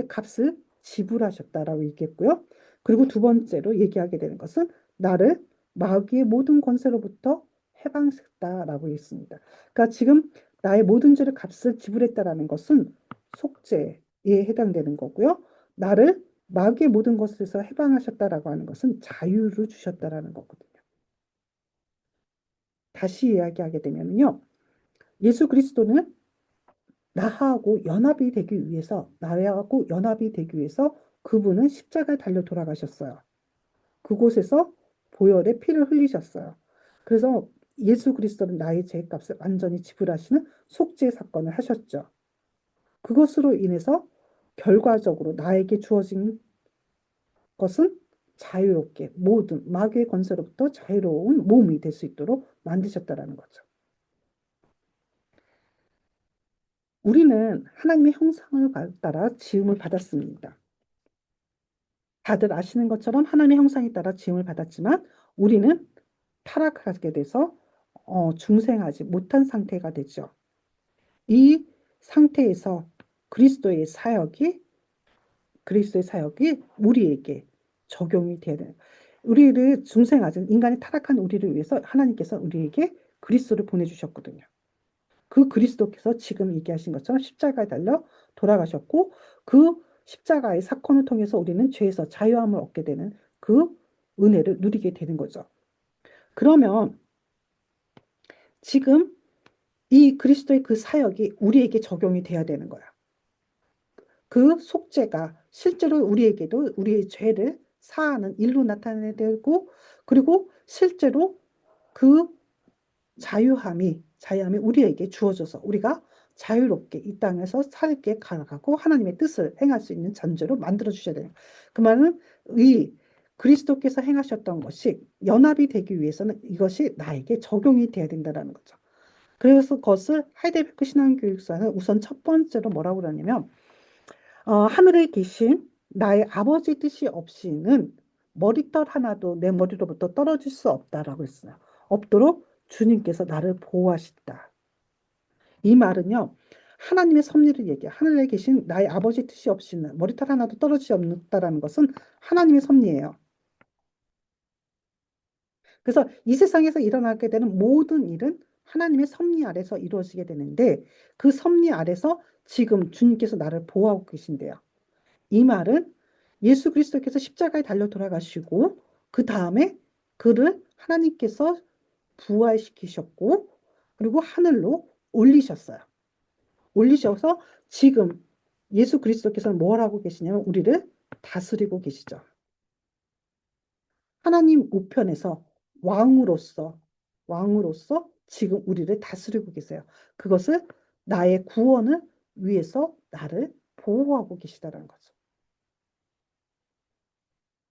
값을 지불하셨다라고 얘기했고요. 그리고 두 번째로 얘기하게 되는 것은 나를 마귀의 모든 권세로부터 해방했다라고 했습니다. 그러니까 지금 나의 모든 죄를 값을 지불했다라는 것은 속죄에 해당되는 거고요. 나를 마귀의 모든 것에서 해방하셨다라고 하는 것은 자유를 주셨다라는 거거든요. 다시 이야기하게 되면요. 예수 그리스도는 나하고 연합이 되기 위해서 그분은 십자가에 달려 돌아가셨어요. 그곳에서 보혈의 피를 흘리셨어요. 그래서 예수 그리스도는 나의 죄값을 완전히 지불하시는 속죄 사건을 하셨죠. 그것으로 인해서 결과적으로 나에게 주어진 것은 자유롭게 모든 마귀의 권세로부터 자유로운 몸이 될 수 있도록 만드셨다라는 거죠. 우리는 하나님의 형상을 따라 지음을 받았습니다. 다들 아시는 것처럼 하나님의 형상에 따라 지음을 받았지만 우리는 타락하게 돼서 중생하지 못한 상태가 되죠. 이 상태에서 그리스도의 사역이 우리에게 적용이 돼야 돼요. 우리를 중생하지 인간이 타락한 우리를 위해서 하나님께서 우리에게 그리스도를 보내주셨거든요. 그 그리스도께서 지금 얘기하신 것처럼 십자가에 달려 돌아가셨고 그 십자가의 사건을 통해서 우리는 죄에서 자유함을 얻게 되는 그 은혜를 누리게 되는 거죠. 그러면 지금 이 그리스도의 그 사역이 우리에게 적용이 돼야 되는 거야. 그 속죄가 실제로 우리에게도 우리의 죄를 사하는 일로 나타내야 되고 그리고 실제로 그 자유함이 우리에게 주어져서 우리가 자유롭게 이 땅에서 살게 가고 하나님의 뜻을 행할 수 있는 존재로 만들어 주셔야 돼요. 그 말은 이 그리스도께서 행하셨던 것이 연합이 되기 위해서는 이것이 나에게 적용이 돼야 된다는 거죠. 그래서 그것을 하이델베르크 신앙교육사는 우선 첫 번째로 뭐라고 그러냐면 하늘에 계신 나의 아버지 뜻이 없이는 머리털 하나도 내 머리로부터 떨어질 수 없다라고 했어요. 없도록 주님께서 나를 보호하신다. 이 말은요, 하나님의 섭리를 얘기해요. 하늘에 계신 나의 아버지 뜻이 없이는 머리털 하나도 떨어지지 않는다라는 것은 하나님의 섭리예요. 그래서 이 세상에서 일어나게 되는 모든 일은 하나님의 섭리 아래서 이루어지게 되는데 그 섭리 아래서 지금 주님께서 나를 보호하고 계신대요. 이 말은 예수 그리스도께서 십자가에 달려 돌아가시고 그 다음에 그를 하나님께서 부활시키셨고 그리고 하늘로 올리셨어요. 올리셔서 지금 예수 그리스도께서는 뭘 하고 계시냐면 우리를 다스리고 계시죠. 하나님 우편에서 왕으로서 지금 우리를 다스리고 계세요. 그것을 나의 구원을 위해서 나를 보호하고 계시다는 거죠.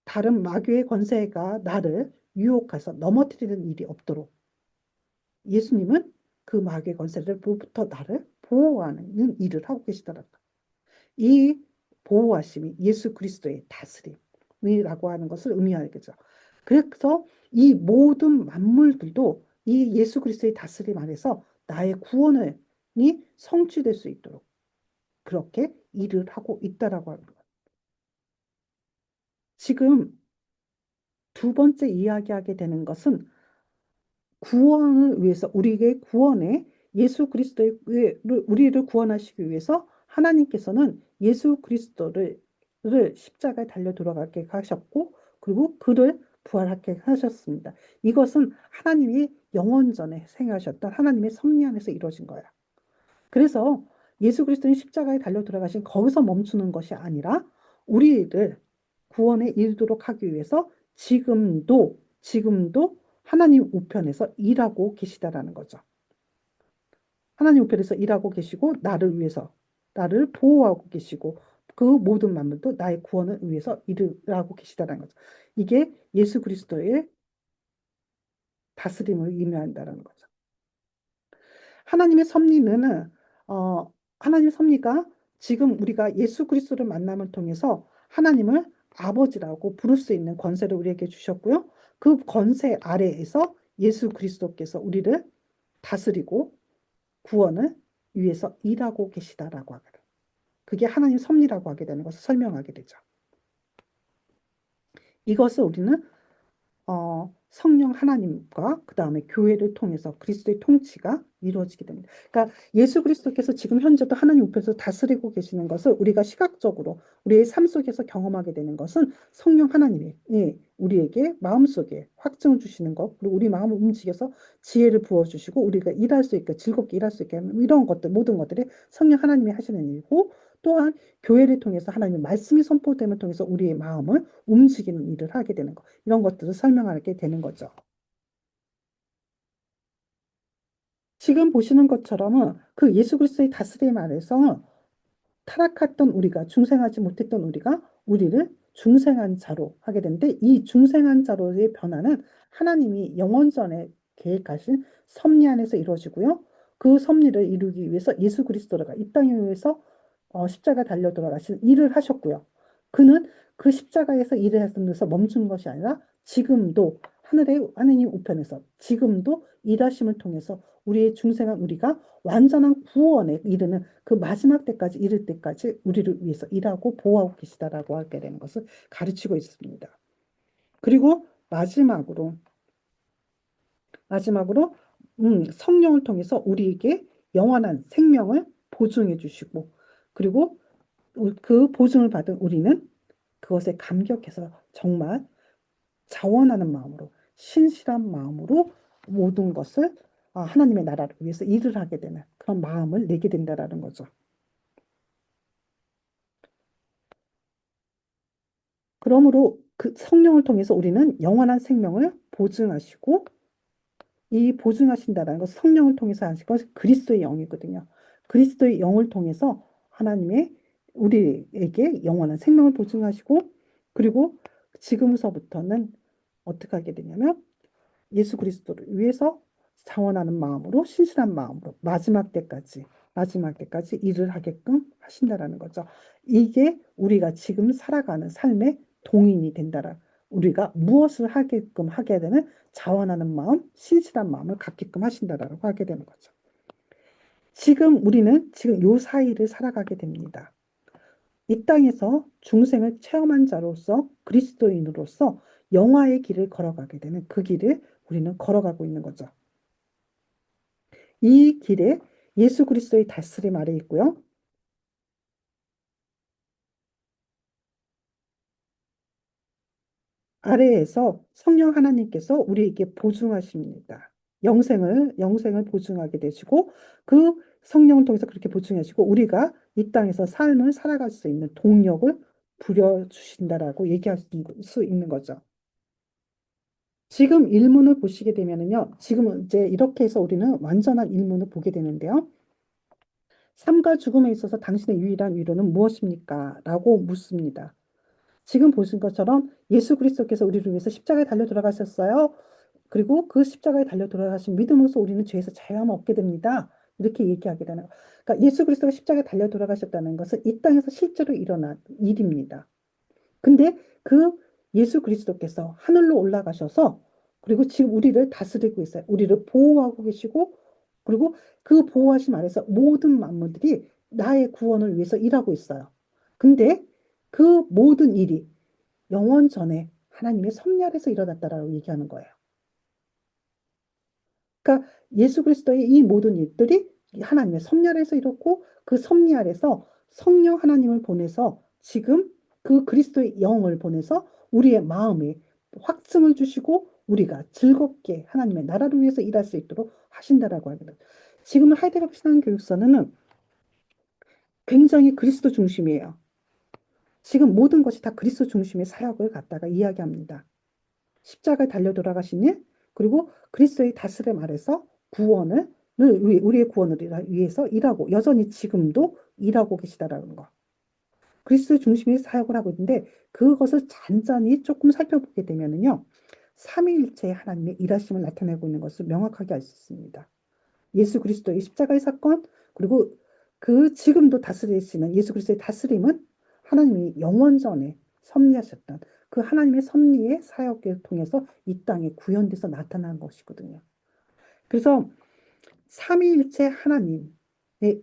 다른 마귀의 권세가 나를 유혹해서 넘어뜨리는 일이 없도록 예수님은 그 마귀의 권세로부터 나를 보호하는 일을 하고 계시더라고요. 이 보호하심이 예수 그리스도의 다스림이라고 하는 것을 의미하겠죠. 그래서 이 모든 만물들도 이 예수 그리스도의 다스림 안에서 나의 구원이 성취될 수 있도록 그렇게 일을 하고 있다라고 하는 거예요. 지금 두 번째 이야기하게 되는 것은 구원을 위해서 우리에게 구원에 예수 그리스도의 우리를 구원하시기 위해서 하나님께서는 예수 그리스도를 십자가에 달려 돌아가게 하셨고 그리고 그를 부활하게 하셨습니다. 이것은 하나님이 영원전에 생하셨던 하나님의 섭리 안에서 이루어진 거야. 그래서 예수 그리스도는 십자가에 달려 돌아가신 거기서 멈추는 것이 아니라 우리를 구원에 이르도록 하기 위해서 지금도 하나님 우편에서 일하고 계시다라는 거죠. 하나님 우편에서 일하고 계시고 나를 위해서 나를 보호하고 계시고 그 모든 만물도 나의 구원을 위해서 일하고 계시다라는 거죠. 이게 예수 그리스도의 다스림을 의미한다라는 거죠. 하나님의 섭리는 하나님의 섭리가 지금 우리가 예수 그리스도를 만남을 통해서 하나님을 아버지라고 부를 수 있는 권세를 우리에게 주셨고요. 그 권세 아래에서 예수 그리스도께서 우리를 다스리고 구원을 위해서 일하고 계시다라고 하거든. 그게 하나님 섭리라고 하게 되는 것을 설명하게 되죠. 이것을 우리는 성령 하나님과 그 다음에 교회를 통해서 그리스도의 통치가 이루어지게 됩니다. 그러니까 예수 그리스도께서 지금 현재도 하나님 우편에서 다스리고 계시는 것을 우리가 시각적으로 우리의 삶 속에서 경험하게 되는 것은 성령 하나님이 우리에게 마음속에 확증을 주시는 것 그리고 우리 마음을 움직여서 지혜를 부어주시고 우리가 일할 수 있게 즐겁게 일할 수 있게 하는 이런 것들 모든 것들이 성령 하나님이 하시는 일이고 또한 교회를 통해서 하나님의 말씀이 선포됨을 통해서 우리의 마음을 움직이는 일을 하게 되는 것 이런 것들을 설명하게 되는 거죠. 지금 보시는 것처럼은 그 예수 그리스도의 다스림 아래서 타락했던 우리가 중생하지 못했던 우리가 우리를 중생한 자로 하게 되는데 이 중생한 자로의 변화는 하나님이 영원전에 계획하신 섭리 안에서 이루어지고요. 그 섭리를 이루기 위해서 예수 그리스도가 이 땅에 위해서 십자가 달려 돌아가신 일을 하셨고요. 그는 그 십자가에서 일을 했으면서 멈춘 것이 아니라 지금도 하늘의 하느님 우편에서 지금도 일하심을 통해서 우리의 중생한 우리가 완전한 구원에 이르는 그 마지막 때까지 이를 때까지 우리를 위해서 일하고 보호하고 계시다라고 하게 되는 것을 가르치고 있습니다. 그리고 마지막으로 성령을 통해서 우리에게 영원한 생명을 보증해 주시고 그리고 그 보증을 받은 우리는 그것에 감격해서 정말 자원하는 마음으로 신실한 마음으로 모든 것을 하나님의 나라를 위해서 일을 하게 되는 그런 마음을 내게 된다라는 거죠. 그러므로 그 성령을 통해서 우리는 영원한 생명을 보증하시고 이 보증하신다는 것은 성령을 통해서 하신 것은 그리스도의 영이거든요. 그리스도의 영을 통해서 하나님의 우리에게 영원한 생명을 보증하시고, 그리고 지금서부터는 어떻게 하게 되냐면 예수 그리스도를 위해서 자원하는 마음으로, 신실한 마음으로 마지막 때까지 일을 하게끔 하신다라는 거죠. 이게 우리가 지금 살아가는 삶의 동인이 된다라. 우리가 무엇을 하게끔 하게 되는 자원하는 마음, 신실한 마음을 갖게끔 하신다라고 하게 되는 거죠. 지금 우리는 지금 요 사이를 살아가게 됩니다. 이 땅에서 중생을 체험한 자로서, 그리스도인으로서 영화의 길을 걸어가게 되는 그 길을 우리는 걸어가고 있는 거죠. 이 길에 예수 그리스도의 다스림 아래 있고요. 아래에서 성령 하나님께서 우리에게 보증하십니다. 영생을 보증하게 되시고, 그 성령을 통해서 그렇게 보증하시고, 우리가 이 땅에서 삶을 살아갈 수 있는 동력을 부려주신다라고 얘기할 수 있는 거죠. 지금 일문을 보시게 되면은요, 지금은 이제 이렇게 해서 우리는 완전한 일문을 보게 되는데요. 삶과 죽음에 있어서 당신의 유일한 위로는 무엇입니까? 라고 묻습니다. 지금 보신 것처럼 예수 그리스도께서 우리를 위해서 십자가에 달려 돌아가셨어요. 그리고 그 십자가에 달려 돌아가신 믿음으로써 우리는 죄에서 자유함을 얻게 됩니다. 이렇게 얘기하게 되는 거예요. 그러니까 예수 그리스도가 십자가에 달려 돌아가셨다는 것은 이 땅에서 실제로 일어난 일입니다. 근데 그 예수 그리스도께서 하늘로 올라가셔서, 그리고 지금 우리를 다스리고 있어요. 우리를 보호하고 계시고, 그리고 그 보호하심 아래서 모든 만물들이 나의 구원을 위해서 일하고 있어요. 근데 그 모든 일이 영원 전에 하나님의 섭리 아래서 일어났다라고 얘기하는 거예요. 그러니까 예수 그리스도의 이 모든 일들이 하나님의 섭리 아래서 이뤘고, 그 섭리 아래서 성령 하나님을 보내서, 지금 그 그리스도의 영을 보내서 우리의 마음에 확증을 주시고 우리가 즐겁게 하나님의 나라를 위해서 일할 수 있도록 하신다라고 합니다. 지금은 하이데거크 신앙교육서는 굉장히 그리스도 중심이에요. 지금 모든 것이 다 그리스도 중심의 사역을 갖다가 이야기합니다. 십자가에 달려 돌아가신 일, 그리고 그리스도의 다스림 아래서 우리의 구원을 위해서 일하고, 여전히 지금도 일하고 계시다라는 거. 그리스도 중심의 사역을 하고 있는데, 그것을 잔잔히 조금 살펴보게 되면은요, 삼위일체의 하나님의 일하심을 나타내고 있는 것을 명확하게 알 수 있습니다. 예수 그리스도의 십자가의 사건, 그리고 그 지금도 다스리시는 예수 그리스도의 다스림은 하나님이 영원 전에 섭리하셨던 그 하나님의 섭리의 사역을 통해서 이 땅에 구현돼서 나타난 것이거든요. 그래서 삼위일체 하나님의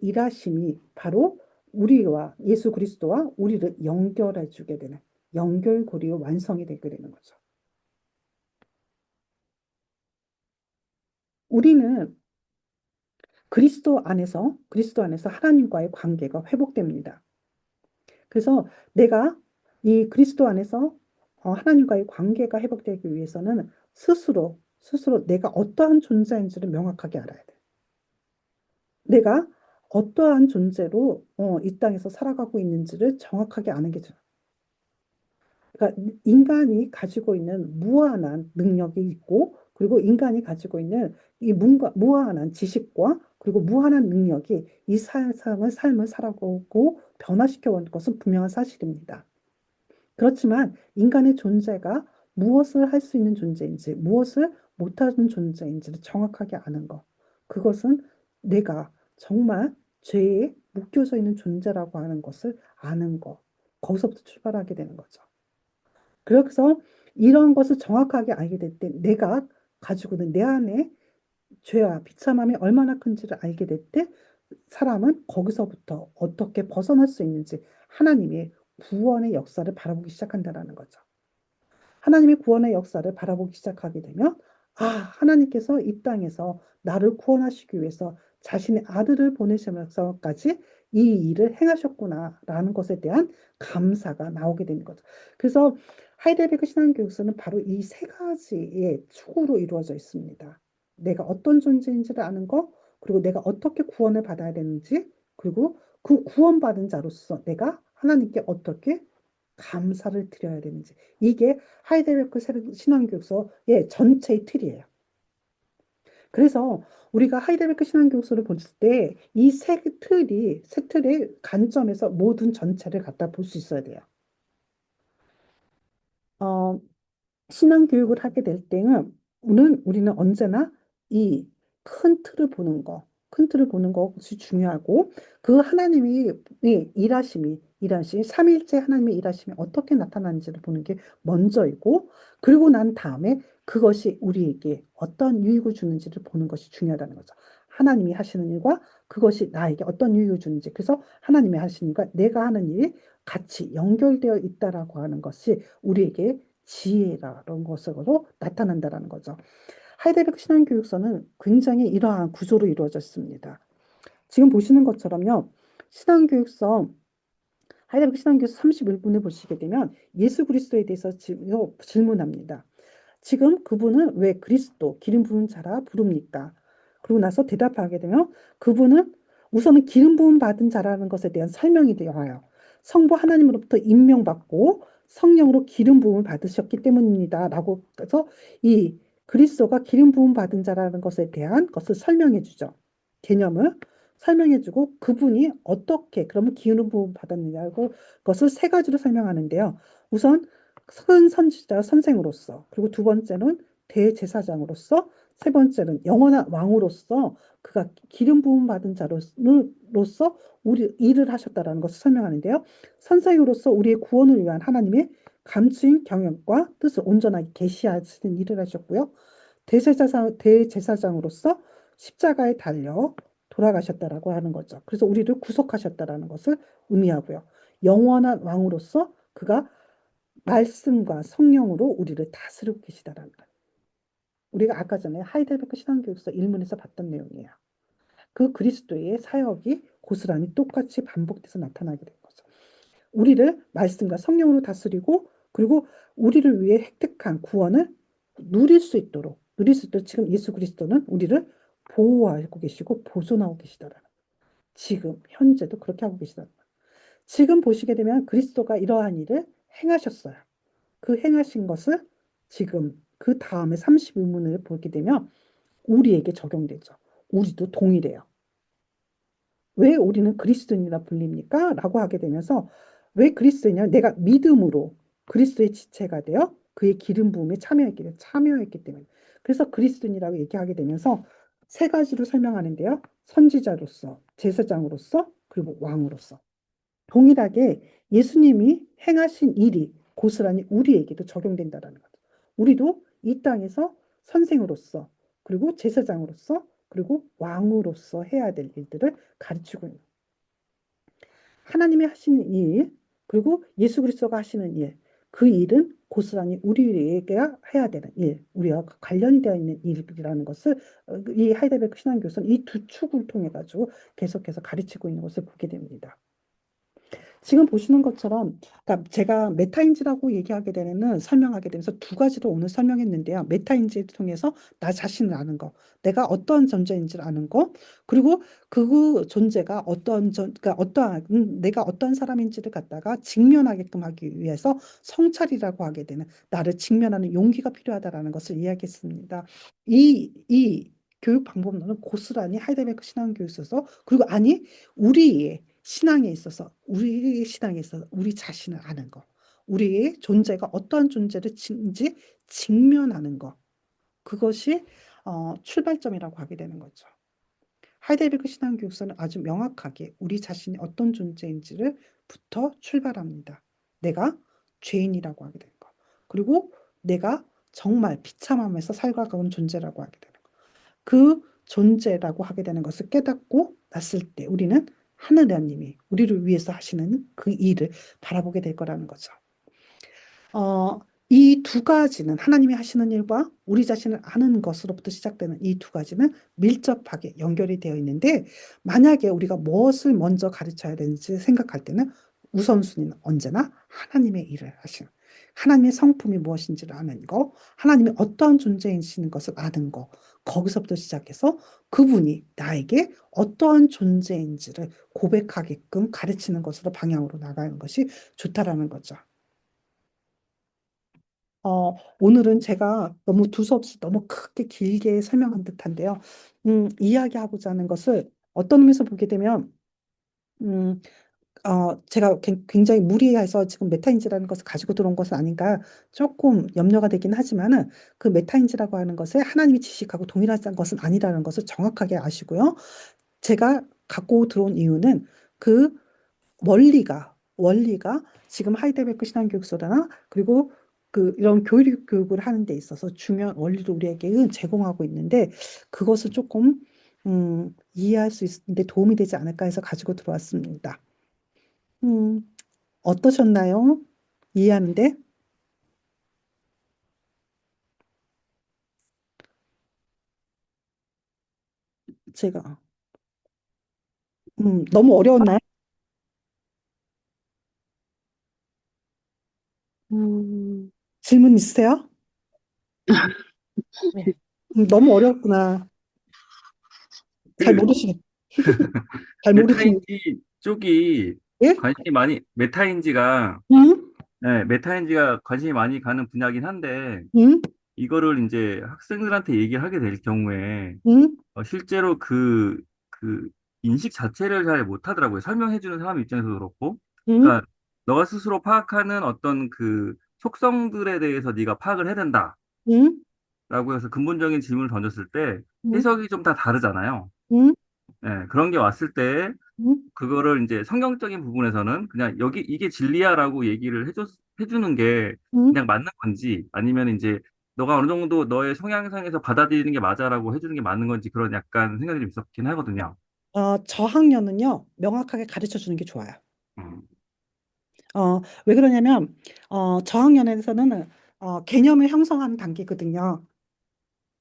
일하심이 바로 우리와 예수 그리스도와 우리를 연결해 주게 되는 연결고리의 완성이 되게 되는 거죠. 우리는 그리스도 안에서 하나님과의 관계가 회복됩니다. 그래서 내가 이 그리스도 안에서 하나님과의 관계가 회복되기 위해서는 스스로 내가 어떠한 존재인지를 명확하게 알아야 돼. 내가 어떠한 존재로 이 땅에서 살아가고 있는지를 정확하게 아는 게 좋아. 그러니까 인간이 가지고 있는 무한한 능력이 있고, 그리고 인간이 가지고 있는 이 무한한 지식과 그리고 무한한 능력이 이 삶을 살아가고 변화시켜 온 것은 분명한 사실입니다. 그렇지만 인간의 존재가 무엇을 할 수 있는 존재인지, 무엇을 못하는 존재인지를 정확하게 아는 것. 그것은 내가 정말 죄에 묶여져 있는 존재라고 하는 것을 아는 것. 거기서부터 출발하게 되는 거죠. 그래서 이런 것을 정확하게 알게 될 때, 내가 가지고 있는 내 안에 죄와 비참함이 얼마나 큰지를 알게 될 때, 사람은 거기서부터 어떻게 벗어날 수 있는지 하나님의 구원의 역사를 바라보기 시작한다는 거죠. 하나님의 구원의 역사를 바라보기 시작하게 되면, 하나님께서 이 땅에서 나를 구원하시기 위해서 자신의 아들을 보내시면서까지 이 일을 행하셨구나라는 것에 대한 감사가 나오게 되는 거죠. 그래서 하이델베르크 신앙교육서는 바로 이 세 가지의 축으로 이루어져 있습니다. 내가 어떤 존재인지를 아는 것, 그리고 내가 어떻게 구원을 받아야 되는지, 그리고 그 구원받은 자로서 내가 하나님께 어떻게 감사를 드려야 되는지. 이게 하이델베르크 신앙교육서의 전체의 틀이에요. 그래서 우리가 하이델베르크 신앙교육서를 볼 때 이 세 틀의 관점에서 모든 전체를 갖다 볼 수 있어야 돼요. 어, 신앙교육을 하게 될 때는 우리는 언제나 이 큰 틀을 보는 거, 큰 틀을 보는 것이 중요하고 그 하나님이 일하심이 삼일째 하나님의 일하심이 어떻게 나타나는지를 보는 게 먼저이고 그리고 난 다음에 그것이 우리에게 어떤 유익을 주는지를 보는 것이 중요하다는 거죠. 하나님이 하시는 일과 그것이 나에게 어떤 유익을 주는지 그래서 하나님이 하시는 일과 내가 하는 일이 같이 연결되어 있다라고 하는 것이 우리에게 지혜라는 것으로 나타난다는 거죠. 하이델베르크 신앙교육서는 굉장히 이러한 구조로 이루어졌습니다. 지금 보시는 것처럼요. 신앙교육서 하이델베르크 신앙교육서 31분을 보시게 되면 예수 그리스도에 대해서 질문합니다. 지금 그분은 왜 그리스도 기름 부은 자라 부릅니까? 그러고 나서 대답하게 되면 그분은 우선은 기름 부음 받은 자라는 것에 대한 설명이 되어요. 성부 하나님으로부터 임명받고 성령으로 기름 부음을 받으셨기 때문입니다. 라고 해서 이 그리스도가 기름 부음 받은 자라는 것에 대한 것을 설명해 주죠. 개념을 설명해 주고 그분이 어떻게 그러면 기름 부음 받았느냐고 것을 세 가지로 설명하는데요. 우선 큰 선지자 선생으로서 그리고 두 번째는 대제사장으로서 세 번째는 영원한 왕으로서 그가 기름 부음 받은 자로서 우리 일을 하셨다라는 것을 설명하는데요. 선생으로서 우리의 구원을 위한 하나님의 감추인 경영과 뜻을 온전하게 계시하시는 일을 하셨고요. 대제사장으로서 십자가에 달려 돌아가셨다라고 하는 거죠. 그래서 우리를 구속하셨다라는 것을 의미하고요. 영원한 왕으로서 그가 말씀과 성령으로 우리를 다스리고 계시다라는 거예요. 우리가 아까 전에 하이델베르크 신앙교육서 1문에서 봤던 내용이에요. 그 그리스도의 사역이 고스란히 똑같이 반복돼서 나타나게 된 거죠. 우리를 말씀과 성령으로 다스리고 그리고 우리를 위해 획득한 구원을 누릴 수 있도록 지금 예수 그리스도는 우리를 보호하고 계시고 보존하고 계시다라는 거예요. 지금 현재도 그렇게 하고 계시다는 거예요. 지금 보시게 되면 그리스도가 이러한 일을 행하셨어요. 그 행하신 것을 지금 그 다음에 31문을 보게 되면 우리에게 적용되죠. 우리도 동일해요. 왜 우리는 그리스도인이라 불립니까? 라고 하게 되면서 왜 그리스도이냐? 내가 믿음으로 그리스도의 지체가 되어 그의 기름 부음에 참여했기 때문에. 그래서 그리스도인이라고 얘기하게 되면서 세 가지로 설명하는데요. 선지자로서, 제사장으로서, 그리고 왕으로서. 동일하게 예수님이 행하신 일이 고스란히 우리에게도 적용된다는 거죠. 우리도 이 땅에서 선생으로서 그리고 제사장으로서 그리고 왕으로서 해야 될 일들을 가르치고 있는 하나님이 하시는 일 그리고 예수 그리스도가 하시는 일, 그 일은 고스란히 우리에게 해야 되는 일, 우리와 관련이 되어 있는 일이라는 것을 이 하이델베르크 신앙교서는 이 두 축을 통해 가지고 계속해서 가르치고 있는 것을 보게 됩니다. 지금 보시는 것처럼, 그러니까 제가 메타인지라고 얘기하게 되는 설명하게 되면서 두 가지로 오늘 설명했는데요. 메타인지를 통해서 나 자신을 아는 거, 내가 어떠한 존재인지를 아는 거, 그리고 그 존재가 그러니까 내가 어떤 사람인지를 갖다가 직면하게끔 하기 위해서 성찰이라고 하게 되는 나를 직면하는 용기가 필요하다라는 것을 이야기했습니다. 이 교육 방법론은 고스란히 하이델베르크 신앙교육에서 그리고 우리의 우리 신앙에 있어서 우리 자신을 아는 거, 우리의 존재가 어떠한 존재인지 직면하는 거, 그것이 출발점이라고 하게 되는 거죠. 하이델베르크 신앙교육서는 아주 명확하게 우리 자신이 어떤 존재인지를부터 출발합니다. 내가 죄인이라고 하게 되는 거, 그리고 내가 정말 비참함에서 살아가는 존재라고 하게 되는 거. 그 존재라고 하게 되는 것을 깨닫고 났을 때 우리는 하느님이 우리를 위해서 하시는 그 일을 바라보게 될 거라는 거죠. 이 두 가지는 하나님이 하시는 일과 우리 자신을 아는 것으로부터 시작되는 이 두 가지는 밀접하게 연결이 되어 있는데 만약에 우리가 무엇을 먼저 가르쳐야 되는지 생각할 때는 우선순위는 언제나 하나님의 일을 하시는 하나님의 성품이 무엇인지를 아는 거, 하나님이 어떠한 존재이시는 것을 아는 거, 거기서부터 시작해서 그분이 나에게 어떠한 존재인지를 고백하게끔 가르치는 것으로 방향으로 나가는 것이 좋다라는 거죠. 오늘은 제가 너무 두서없이 너무 크게 길게 설명한 듯한데요. 이야기하고자 하는 것을 어떤 의미에서 보게 되면, 음, 제가 굉장히 무리해서 지금 메타인지라는 것을 가지고 들어온 것은 아닌가 조금 염려가 되긴 하지만은 그 메타인지라고 하는 것에 하나님의 지식하고 동일하지 것은 아니라는 것을 정확하게 아시고요. 제가 갖고 들어온 이유는 그 원리가 지금 하이델베르크 신앙교육소나 그리고 그 이런 교육을 하는 데 있어서 중요한 원리를 우리에게 제공하고 있는데 그것을 조금 이해할 수 있는데 도움이 되지 않을까 해서 가지고 들어왔습니다. 음, 어떠셨나요? 이해하는데? 제가 너무 어려웠나요? 음, 질문 있으세요? 네. 너무 어렵구나. 잘 그 모르시겠, 잘 모르시는, 메타인지 쪽이 예? 관심이 많이 메타인지가 응? 네, 메타인지가 관심이 많이 가는 분야긴 한데 응? 이거를 이제 학생들한테 얘기를 하게 될 경우에 응? 실제로 그 인식 자체를 잘 못하더라고요. 설명해주는 사람 입장에서 그렇고. 응? 그러니까 너가 스스로 파악하는 어떤 그 속성들에 대해서 네가 파악을 해야 된다라고 응? 해서 근본적인 질문을 던졌을 때 응? 해석이 좀 다 다르잖아요. 응? 네, 그런 게 왔을 때 응? 그거를 이제 성경적인 부분에서는 그냥 여기 이게 진리야라고 얘기를 해주는 게 응? 그냥 맞는 건지 아니면 이제 너가 어느 정도 너의 성향상에서 받아들이는 게 맞아라고 해주는 게 맞는 건지 그런 약간 생각이 좀 있었긴 하거든요. 저학년은요, 명확하게 가르쳐 주는 게 좋아요. 음, 왜 그러냐면, 저학년에서는 개념을 형성하는 단계거든요.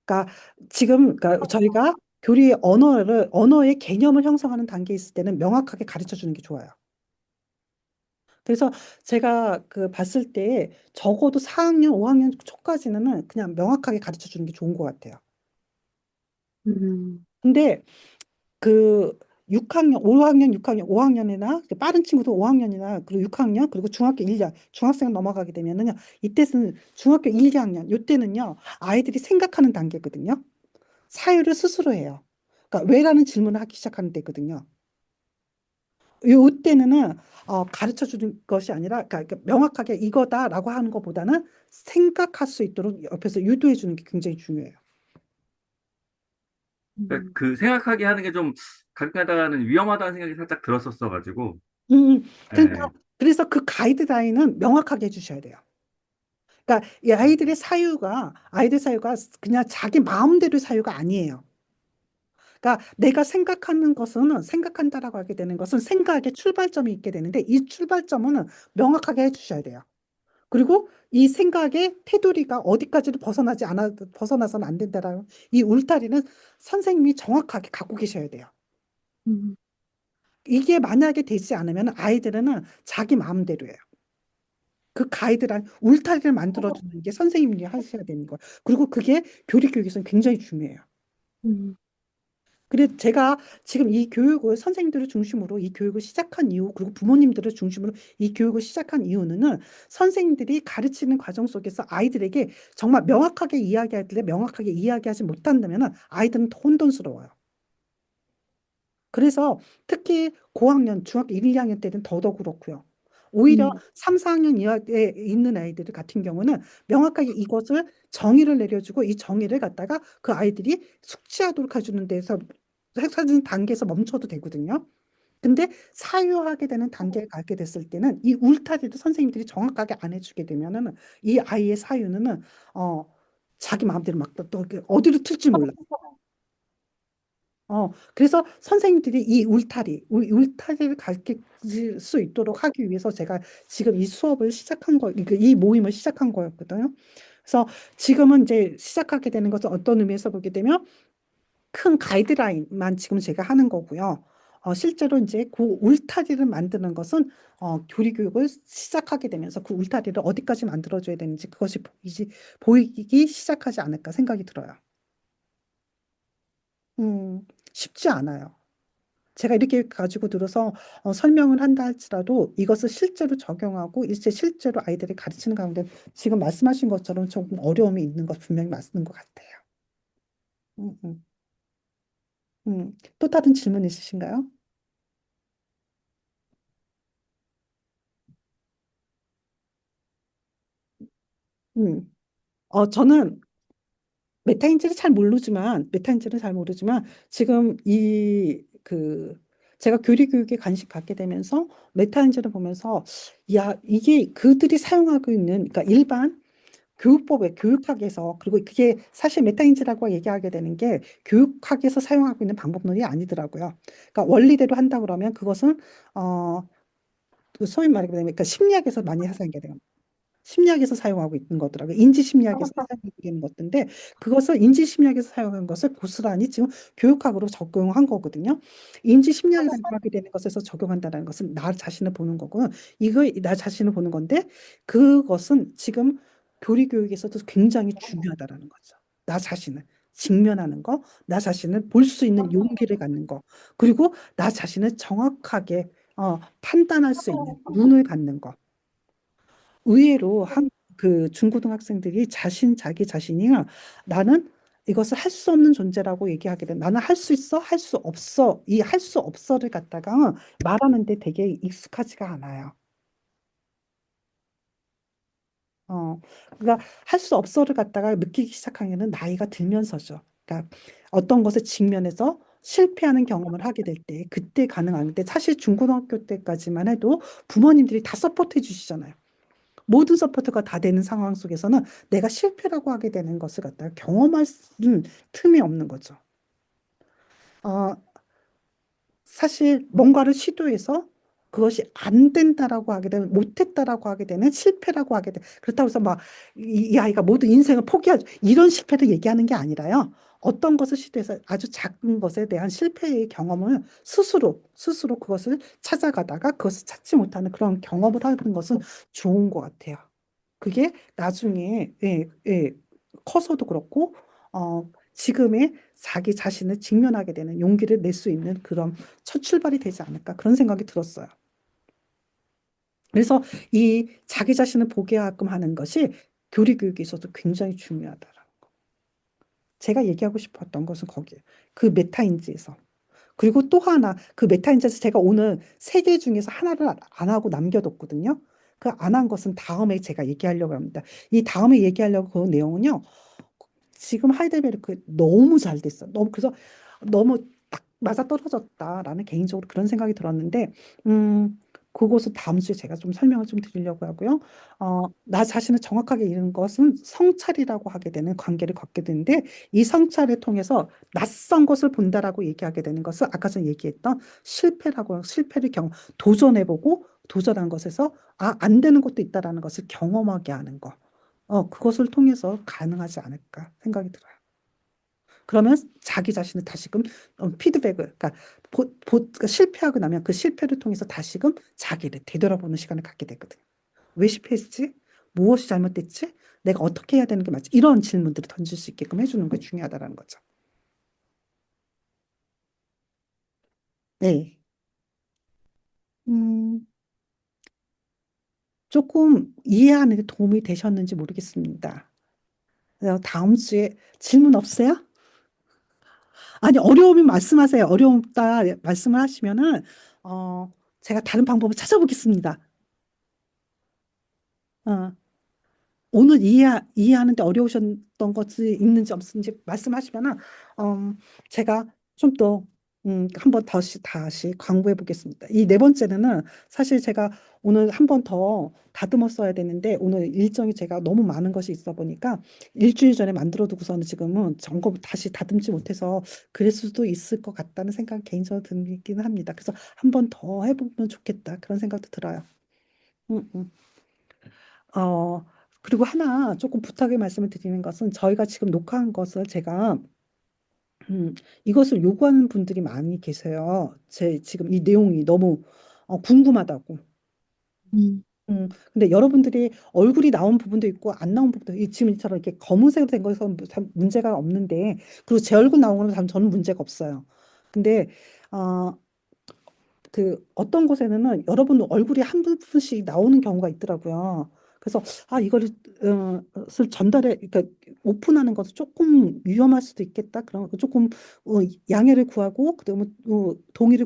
그러니까 그러니까 저희가 교리의 언어의 개념을 형성하는 단계에 있을 때는 명확하게 가르쳐 주는 게 좋아요. 그래서 제가 그 봤을 때 적어도 4학년, 5학년 초까지는 그냥 명확하게 가르쳐 주는 게 좋은 것 같아요. 음, 근데 그 6학년, 5학년, 6학년, 5학년이나 빠른 친구도 5학년이나 그리고 6학년 그리고 중학교 1년, 중학생 넘어가게 되면은요. 이때는 중학교 1, 2학년 이때는요. 아이들이 생각하는 단계거든요. 사유를 스스로 해요. 그러니까 왜라는 질문을 하기 시작하는 때거든요. 이때는 가르쳐 주는 것이 아니라 그러니까 명확하게 이거다라고 하는 것보다는 생각할 수 있도록 옆에서 유도해 주는 게 굉장히 중요해요. 그러니까 음, 그 생각하게 하는 게 좀 가끔 가다가는 위험하다는 생각이 살짝 들었었어가지고, 음, 음. 그러니까 예, 그래서 그 가이드라인은 명확하게 해주셔야 돼요. 그러니까 이 아이들 사유가 그냥 자기 마음대로 사유가 아니에요. 그러니까 내가 생각하는 것은 생각한다라고 하게 되는 것은 생각의 출발점이 있게 되는데 이 출발점은 명확하게 해주셔야 돼요. 그리고 이 생각의 테두리가 어디까지도 벗어나서는 안 된다라는 이 울타리는 선생님이 정확하게 갖고 계셔야 돼요. 음, 이게 만약에 되지 않으면 아이들은 자기 마음대로 해요. 그 가이드란 울타리를 만들어주는 게 선생님이 하셔야 되는 거예요. 그리고 그게 교육에서는 굉장히 중요해요. 음, 그래서 제가 지금 이 교육을 선생님들을 중심으로 이 교육을 시작한 이유, 그리고 부모님들을 중심으로 이 교육을 시작한 이유는 선생님들이 가르치는 과정 속에서 아이들에게 정말 명확하게 이야기할 때 명확하게 이야기하지 못한다면 아이들은 더 혼돈스러워요. 그래서 특히 고학년, 중학교 1, 2학년 때는 더더욱 그렇고요. 오히려 음, 3, 4학년 이하에 있는 아이들 같은 경우는 명확하게 이것을 정의를 내려주고 이 정의를 갖다가 그 아이들이 숙지하도록 해주는 데서 해주는 단계에서 멈춰도 되거든요. 근데 사유하게 되는 단계에 가게 됐을 때는 이 울타리도 선생님들이 정확하게 안 해주게 되면은 이 아이의 사유는 어 자기 마음대로 막 또 어디로 튈지 몰라. 그래서 선생님들이 이 울타리를 가르칠 수 있도록 하기 위해서 제가 지금 이 수업을 시작한 이 모임을 시작한 거였거든요. 그래서 지금은 이제 시작하게 되는 것은 어떤 의미에서 보게 되면 큰 가이드라인만 지금 제가 하는 거고요. 실제로 이제 그 울타리를 만드는 것은 교리 교육을 시작하게 되면서 그 울타리를 어디까지 만들어줘야 되는지 그것이 보이기 시작하지 않을까 생각이 들어요. 쉽지 않아요. 제가 이렇게 가지고 들어서 설명을 한다 할지라도 이것을 실제로 적용하고 이제 실제로 아이들이 가르치는 가운데 지금 말씀하신 것처럼 조금 어려움이 있는 것 분명히 맞는 것 같아요. 음, 음, 또 다른 질문 있으신가요? 음. 저는 메타인지를 잘 모르지만 지금 제가 교리 교육에 관심 갖게 되면서 메타인지를 보면서 야, 이게 그들이 사용하고 있는 그러니까 일반 교육법에 교육학에서 그리고 그게 사실 메타인지라고 얘기하게 되는 게 교육학에서 사용하고 있는 방법론이 아니더라고요. 그러니까 원리대로 한다 그러면 그것은 어 그 소위 말하게 되면 그러니까 심리학에서 많이 사용하게 돼요. 심리학에서 사용하고 있는 거더라고요. 인지 심리학에서 사용하고 있는 것인데 그것을 인지 심리학에서 사용한 것을 고스란히 지금 교육학으로 적용한 거거든요. 인지 심리학이라고 하게 되는 것에서 적용한다는 것은 나 자신을 보는 거고 이거 나 자신을 보는 건데 그것은 지금 교리 교육에서도 굉장히 중요하다라는 거죠. 나 자신을 직면하는 거, 나 자신을 볼 수 있는 용기를 갖는 거, 그리고 나 자신을 정확하게 판단할 수 있는 눈을 갖는 거. 의외로 그 중고등학생들이 자기 자신이 나는 이것을 할 수 없는 존재라고 얘기하게 돼. 나는 할 수 있어, 할 수 없어. 이 할 수 없어를 갖다가 말하는데 되게 익숙하지가 않아요. 그러니까 할 수 없어를 갖다가 느끼기 시작한 게는 나이가 들면서죠. 그러니까 어떤 것에 직면해서 실패하는 경험을 하게 될 때, 그때 가능한데 사실 중고등학교 때까지만 해도 부모님들이 다 서포트해 주시잖아요. 모든 서포트가 다 되는 상황 속에서는 내가 실패라고 하게 되는 것을 갖다가 경험할 틈이 없는 거죠. 어, 사실 뭔가를 시도해서 그것이 안 된다라고 하게 되면 못했다라고 하게 되는 실패라고 하게 돼. 그렇다고 해서 막 이 아이가 모든 인생을 포기하죠. 이런 실패를 얘기하는 게 아니라요. 어떤 것을 시도해서 아주 작은 것에 대한 실패의 경험을 스스로 그것을 찾아가다가 그것을 찾지 못하는 그런 경험을 하는 것은 좋은 것 같아요. 그게 나중에 커서도 그렇고 지금의 자기 자신을 직면하게 되는 용기를 낼 수 있는 그런 첫 출발이 되지 않을까 그런 생각이 들었어요. 그래서 이 자기 자신을 보게 하게끔 하는 것이 교리 교육에 있어서 굉장히 중요하더라. 제가 얘기하고 싶었던 것은 거기에 그 메타인지에서 그리고 또 하나 그 메타인지에서 제가 오늘 세 개 중에서 하나를 안 하고 남겨뒀거든요. 그 안 한 것은 다음에 제가 얘기하려고 합니다. 이 다음에 얘기하려고 그 내용은요. 지금 하이델베르크 너무 잘 됐어. 그래서 너무 딱 맞아 떨어졌다라는 개인적으로 그런 생각이 들었는데, 그것은 다음 주에 제가 좀 설명을 좀 드리려고 하고요. 나 자신을 정확하게 이루는 것은 성찰이라고 하게 되는 관계를 갖게 되는데, 이 성찰을 통해서 낯선 것을 본다라고 얘기하게 되는 것은 아까 전에 얘기했던 실패를 도전해보고 도전한 것에서 안 되는 것도 있다라는 것을 경험하게 하는 거. 그것을 통해서 가능하지 않을까 생각이 들어요. 그러면 자기 자신을 다시금 피드백을, 그러니까 그러니까 실패하고 나면 그 실패를 통해서 다시금 자기를 되돌아보는 시간을 갖게 되거든요. 왜 실패했지? 무엇이 잘못됐지? 내가 어떻게 해야 되는 게 맞지? 이런 질문들을 던질 수 있게끔 해주는 게 중요하다는 거죠. 네. 음, 조금 이해하는 데 도움이 되셨는지 모르겠습니다. 다음 주에 질문 없어요? 아니, 어려우면 말씀하세요. 어려웠다 말씀을 하시면은, 제가 다른 방법을 찾아보겠습니다. 어, 오늘 이해하는데 어려우셨던 것이 있는지 없는지 말씀하시면은, 제가 좀 더, 한번 다시 광고해 보겠습니다. 이 네 번째는 사실 제가 오늘 한 번 더 다듬어 써야 되는데, 오늘 일정이 제가 너무 많은 것이 있어 보니까 일주일 전에 만들어 두고서는 지금은 점검 다시 다듬지 못해서 그럴 수도 있을 것 같다는 생각이 개인적으로 들기는 합니다. 그래서 한 번 더 해보면 좋겠다. 그런 생각도 들어요. 음, 음. 어, 그리고 하나 조금 부탁의 말씀을 드리는 것은 저희가 지금 녹화한 것을 제가 이것을 요구하는 분들이 많이 계세요. 지금 이 내용이 너무 궁금하다고. 음, 근데 여러분들이 얼굴이 나온 부분도 있고 안 나온 부분도 지금 이처럼 이렇게 검은색으로 된 것에서 참 문제가 없는데 그리고 제 얼굴 나온 거는 참 저는 문제가 없어요. 근데 어, 그 어떤 곳에는 여러분 얼굴이 한 부분씩 나오는 경우가 있더라고요. 그래서 이거를 전달해, 그러니까 오픈하는 것은 조금 위험할 수도 있겠다. 그런 거 조금 양해를 구하고 그다음에 동의를